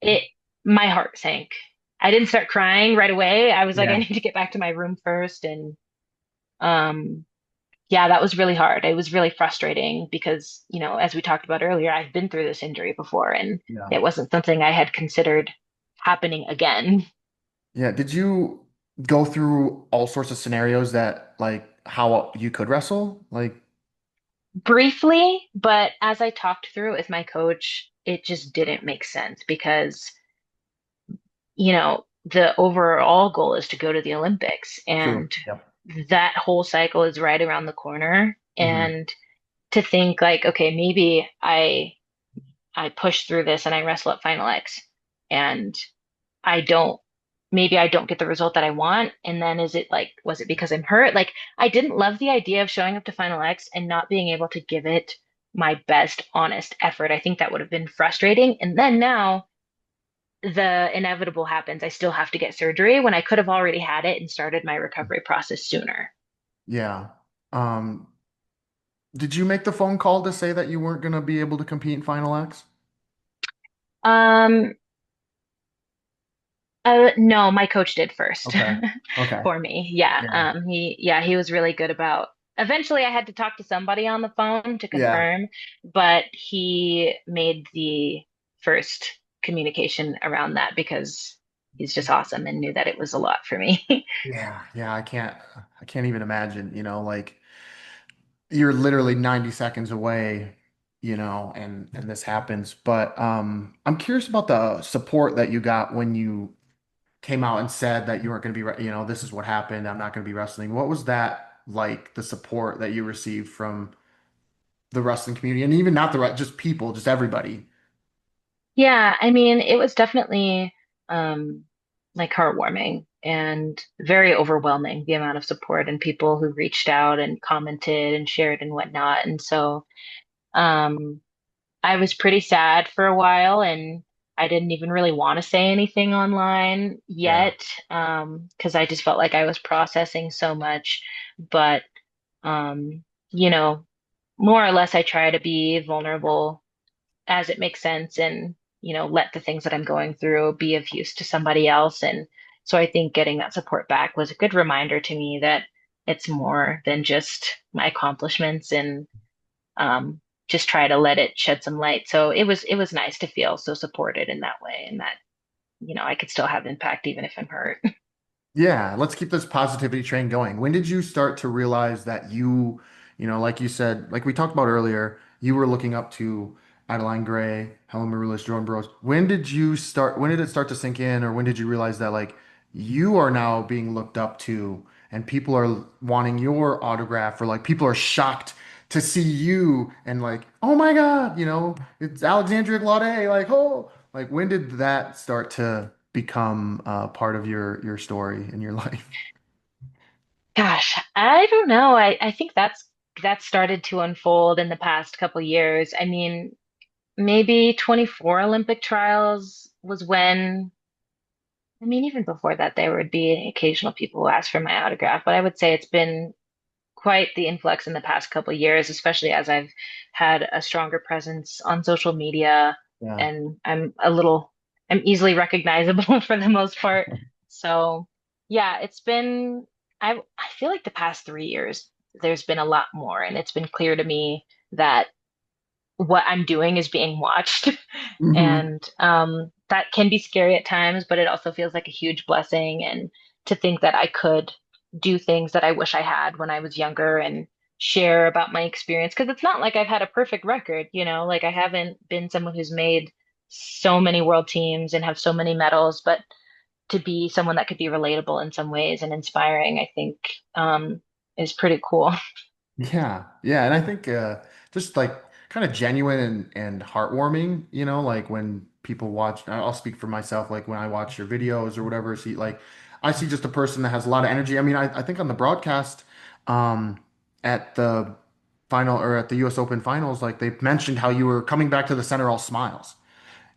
it, my heart sank. I didn't start crying right away. I was like, I Yeah. need to get back to my room first. And um, yeah, that was really hard. It was really frustrating because, as we talked about earlier, I've been through this injury before and Yeah. it wasn't something I had considered happening again. Yeah. Did you go through all sorts of scenarios that like how you could wrestle? Like, Briefly, but as I talked through it with my coach, it just didn't make sense because, the overall goal is to go to the Olympics, true. and Yep. that whole cycle is right around the corner. Hmm. And to think like, okay, maybe I push through this and I wrestle at Final X and I don't maybe I don't get the result that I want. And then is it like, was it because I'm hurt? Like I didn't love the idea of showing up to Final X and not being able to give it my best honest effort. I think that would have been frustrating. And then now the inevitable happens. I still have to get surgery when I could have already had it and started my recovery process sooner. Yeah. Um, did you make the phone call to say that you weren't going to be able to compete in Final X? Um, no, my coach did first Okay. Okay. for me. Yeah. Yeah. He was really good about. Eventually, I had to talk to somebody on the phone to Yeah. confirm, but he made the first communication around that because he's just awesome and knew that it was a lot for me. Yeah. Yeah. I can't even imagine, like you're literally 90 seconds away, and this happens. But I'm curious about the support that you got when you came out and said that you weren't going to be, this is what happened. I'm not going to be wrestling. What was that like, the support that you received from the wrestling community and even not just people, just everybody? Yeah, I mean, it was definitely um like heartwarming and very overwhelming, the amount of support and people who reached out and commented and shared and whatnot. And so um I was pretty sad for a while and I didn't even really want to say anything online Yeah. yet, because I just felt like I was processing so much. But um, you know, more or less I try to be vulnerable as it makes sense and let the things that I'm going through be of use to somebody else. And so I think getting that support back was a good reminder to me that it's more than just my accomplishments and just try to let it shed some light. So it was nice to feel so supported in that way, and that I could still have impact even if I'm hurt. Yeah, let's keep this positivity train going. When did you start to realize that like you said, like we talked about earlier, you were looking up to Adeline Gray, Helen Maroulis, Jordan Burroughs. When did it start to sink in, or when did you realize that like you are now being looked up to and people are wanting your autograph, or like people are shocked to see you and like, oh my God, it's Alexandria Glaudé, like, oh, like when did that start to become part of your story in your life? Gosh, I don't know. I think that started to unfold in the past couple years. I mean, maybe 24 Olympic trials was when, I mean, even before that, there would be occasional people who ask for my autograph, but I would say it's been quite the influx in the past couple of years, especially as I've had a stronger presence on social media Yeah. and I'm easily recognizable for the most part. So yeah, I feel like the past 3 years, there's been a lot more, and it's been clear to me that what I'm doing is being watched. Hmm. And that can be scary at times, but it also feels like a huge blessing. And to think that I could do things that I wish I had when I was younger and share about my experience. Because it's not like I've had a perfect record, like I haven't been someone who's made so many world teams and have so many medals, but to be someone that could be relatable in some ways and inspiring, I think is pretty cool. Yeah. Yeah. And I think just like kind of genuine and heartwarming, like when people watch, I'll speak for myself, like when I watch your videos or whatever, see like I see just a person that has a lot of energy. I mean, I think on the broadcast um at the final or at the US Open finals, like they mentioned how you were coming back to the center all smiles.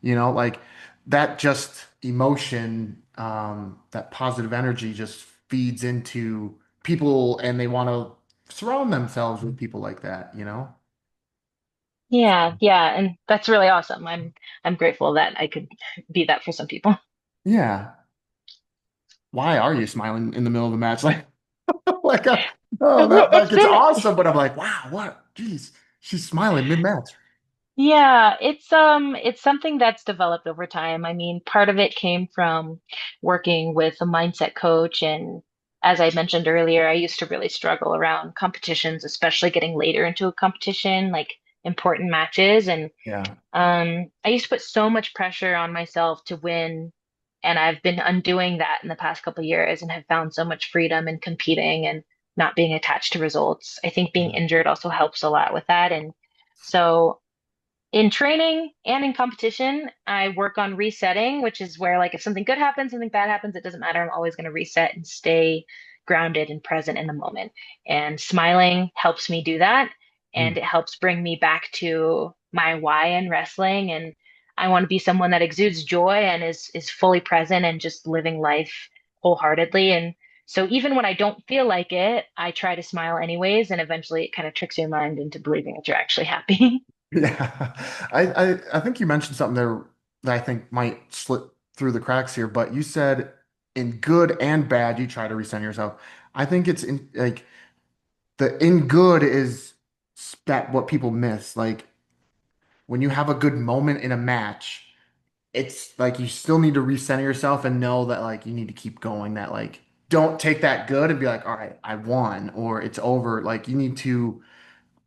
Like that just emotion, that positive energy just feeds into people and they want to surround themselves with people like that. Yeah, yeah, and that's really awesome. I'm grateful that I could be that for some people. Yeah. Why are you smiling in the middle of the match? Like, like, oh, Well, that it's like it's been awesome, but I'm like, wow, what? Jeez, she's smiling mid-match. Yeah, it's something that's developed over time. I mean, part of it came from working with a mindset coach, and as I mentioned earlier, I used to really struggle around competitions, especially getting later into a competition, like important matches. And Yeah. I used to put so much pressure on myself to win, and I've been undoing that in the past couple of years and have found so much freedom in competing and not being attached to results. I think being Yeah. injured also helps a lot with that. And so in training and in competition, I work on resetting, which is where, like, if something good happens, something bad happens, it doesn't matter. I'm always going to reset and stay grounded and present in the moment. And smiling helps me do that. And Mm. it helps bring me back to my why in wrestling. And I want to be someone that exudes joy and is fully present and just living life wholeheartedly. And so even when I don't feel like it, I try to smile anyways. And eventually it kind of tricks your mind into believing that you're actually happy. Yeah. I think you mentioned something there that I think might slip through the cracks here, but you said in good and bad, you try to recenter yourself. I think it's in like the in good is that what people miss. Like when you have a good moment in a match, it's like you still need to recenter yourself and know that like you need to keep going, that like don't take that good and be like, all right, I won or it's over. Like you need to,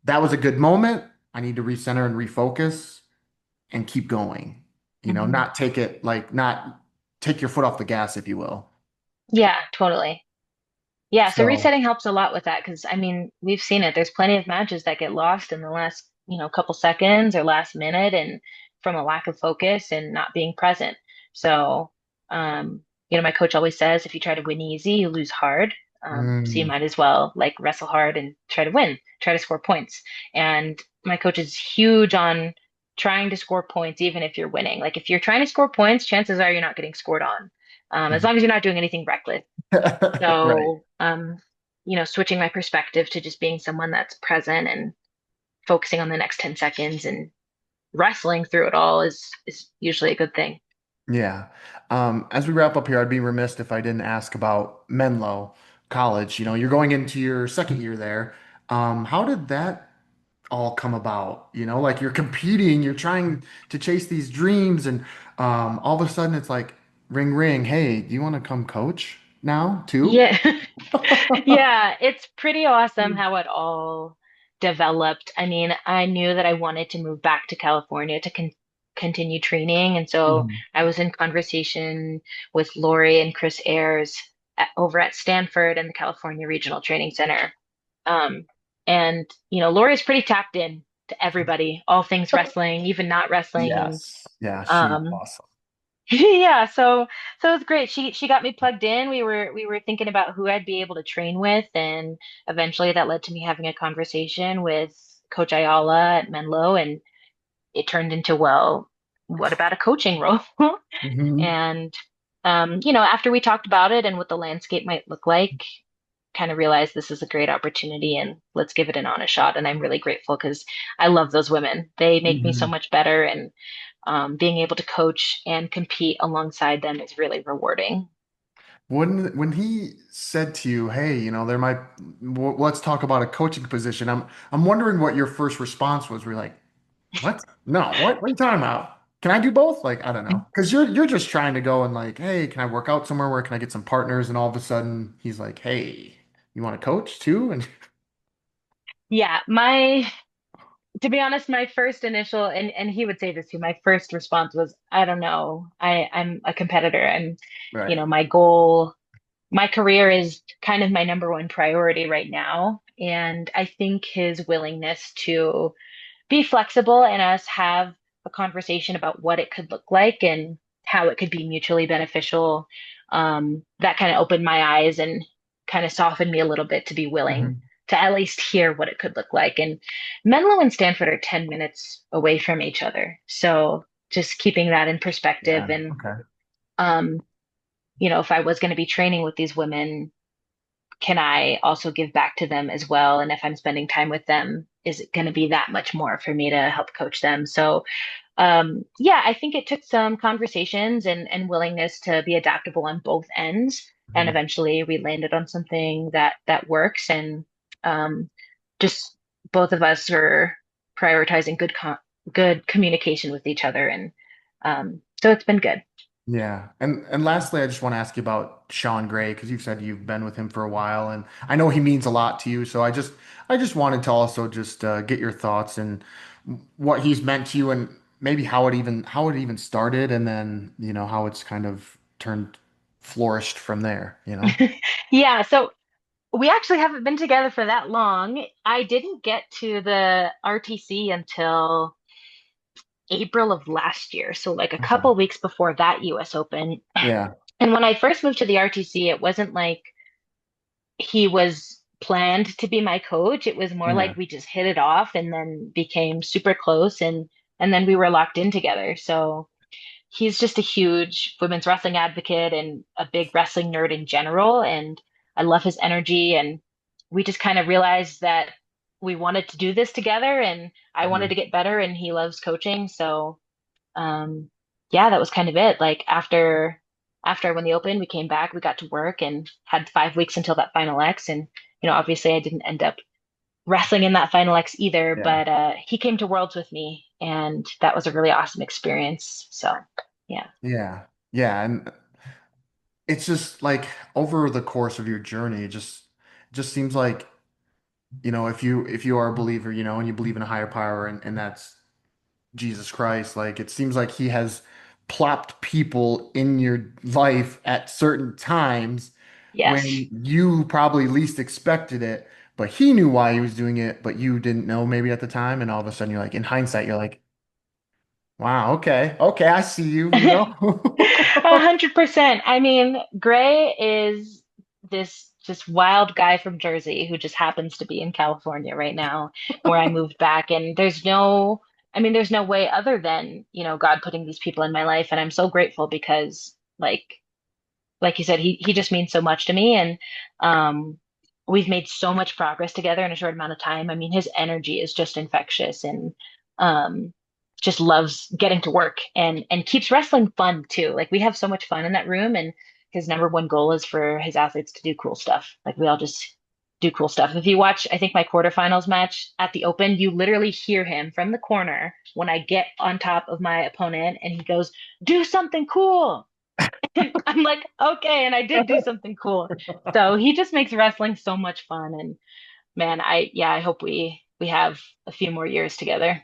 that was a good moment. I need to recenter and refocus and keep going. Mhm. Not take it like not take your foot off the gas, if you will. Yeah, totally. Yeah, so So, resetting helps a lot with that because I mean, we've seen it. There's plenty of matches that get lost in the last, couple seconds or last minute and from a lack of focus and not being present. So, my coach always says if you try to win easy, you lose hard. So you mm, might as well like wrestle hard and try to win, try to score points. And my coach is huge on trying to score points even if you're winning. Like if you're trying to score points, chances are you're not getting scored on. As long as you're not doing anything reckless. right. So, switching my perspective to just being someone that's present and focusing on the next 10 seconds and wrestling through it all is usually a good thing. Yeah. As we wrap up here, I'd be remiss if I didn't ask about Menlo College. You're going into your second year there. How did that all come about? You know, like you're competing, you're trying to chase these dreams, and all of a sudden it's like, ring, ring. Hey, do you want to come coach now too? Yeah. Yeah, it's pretty awesome how it all developed. I mean, I knew that I wanted to move back to California to continue training. And so Mhm. I was in conversation with Lori and Chris Ayers over at Stanford and the California Regional Training Center. Um, and, Lori's pretty tapped in to everybody, all things wrestling, even not wrestling. And Yes. Yeah, she's um, awesome. yeah, so it's great. She got me plugged in. We were thinking about who I'd be able to train with, and eventually that led to me having a conversation with Coach Ayala at Menlo, and it turned into, well, what about a coaching role? Hmm. And after we talked about it and what the landscape might look like, kind of realized this is a great opportunity and let's give it an honest shot. And I'm really grateful because I love those women. They make me so Hmm. much better, and being able to coach and compete alongside them is really rewarding. When he said to you, "Hey, there might let's talk about a coaching position," I'm wondering what your first response was. Were you like, "What? No, what? What are you talking about? Can I do both?" Like, I don't know, because you're just trying to go and like, "Hey, can I work out somewhere? Where can I get some partners?" And all of a sudden, he's like, "Hey, you want to coach too?" And Yeah, to be honest, my first initial, and he would say this too, my first response was, I don't know. I'm a competitor. right. My goal, my career is kind of my number one priority right now. And I think his willingness to be flexible and us have a conversation about what it could look like and how it could be mutually beneficial. That kind of opened my eyes and kind of softened me a little bit to be willing Hmm. to at least hear what it could look like. And Menlo and Stanford are 10 minutes away from each other. So just keeping that in perspective. Yeah. And, Okay. um, if I was going to be training with these women, can I also give back to them as well? And if I'm spending time with them, is it going to be that much more for me to help coach them? So, yeah, I think it took some conversations and willingness to be adaptable on both ends. And Mhm. eventually we landed on something that works. And um, just both of us are prioritizing good communication with each other. And so it's been good. Yeah. And lastly, I just want to ask you about Sean Gray because you've said you've been with him for a while and I know he means a lot to you. So I just wanted to also just get your thoughts and what he's meant to you and maybe how it even started and then, how it's kind of turned flourished from there. Yeah, so we actually haven't been together for that long. I didn't get to the RTC until April of last year, so like a Okay. couple weeks before that US Open. Yeah. And when I first moved to the RTC, it wasn't like he was planned to be my coach. It was more Yeah. like we just hit it off and then became super close, and then we were locked in together. So he's just a huge women's wrestling advocate and a big wrestling nerd in general. And I love his energy. And we just kind of realized that we wanted to do this together, and I wanted Mhm. to get better, and he loves coaching. So, um, yeah, that was kind of it. Like after I won the Open, we came back, we got to work and had 5 weeks until that final X. And, obviously I didn't end up wrestling in that final X either, Yeah. but he came to Worlds with me, and that was a really awesome experience. So, yeah. Yeah. Yeah. And it's just like over the course of your journey, it just seems like if you are a believer, and you believe in a higher power and that's Jesus Christ, like it seems like he has plopped people in your life at certain times Yes. when you probably least expected it, but he knew why he was doing it, but you didn't know maybe at the time, and all of a sudden you're like, in hindsight, you're like, wow, okay, okay, I see you, 100%. I mean, Gray is this just wild guy from Jersey who just happens to be in California right now, where I moved back. And there's no way other than, God putting these people in my life. And I'm so grateful because, like you said, he just means so much to me. And um, we've made so much progress together in a short amount of time. I mean, his energy is just infectious, and um, just loves getting to work and keeps wrestling fun too. Like we have so much fun in that room, and his number one goal is for his athletes to do cool stuff. Like we all just do cool stuff. If you watch, I think my quarterfinals match at the Open, you literally hear him from the corner when I get on top of my opponent and he goes, "Do something cool." And I'm like, "Okay," and I did do something cool. So he just makes wrestling so much fun and man, I hope we have a few more years together.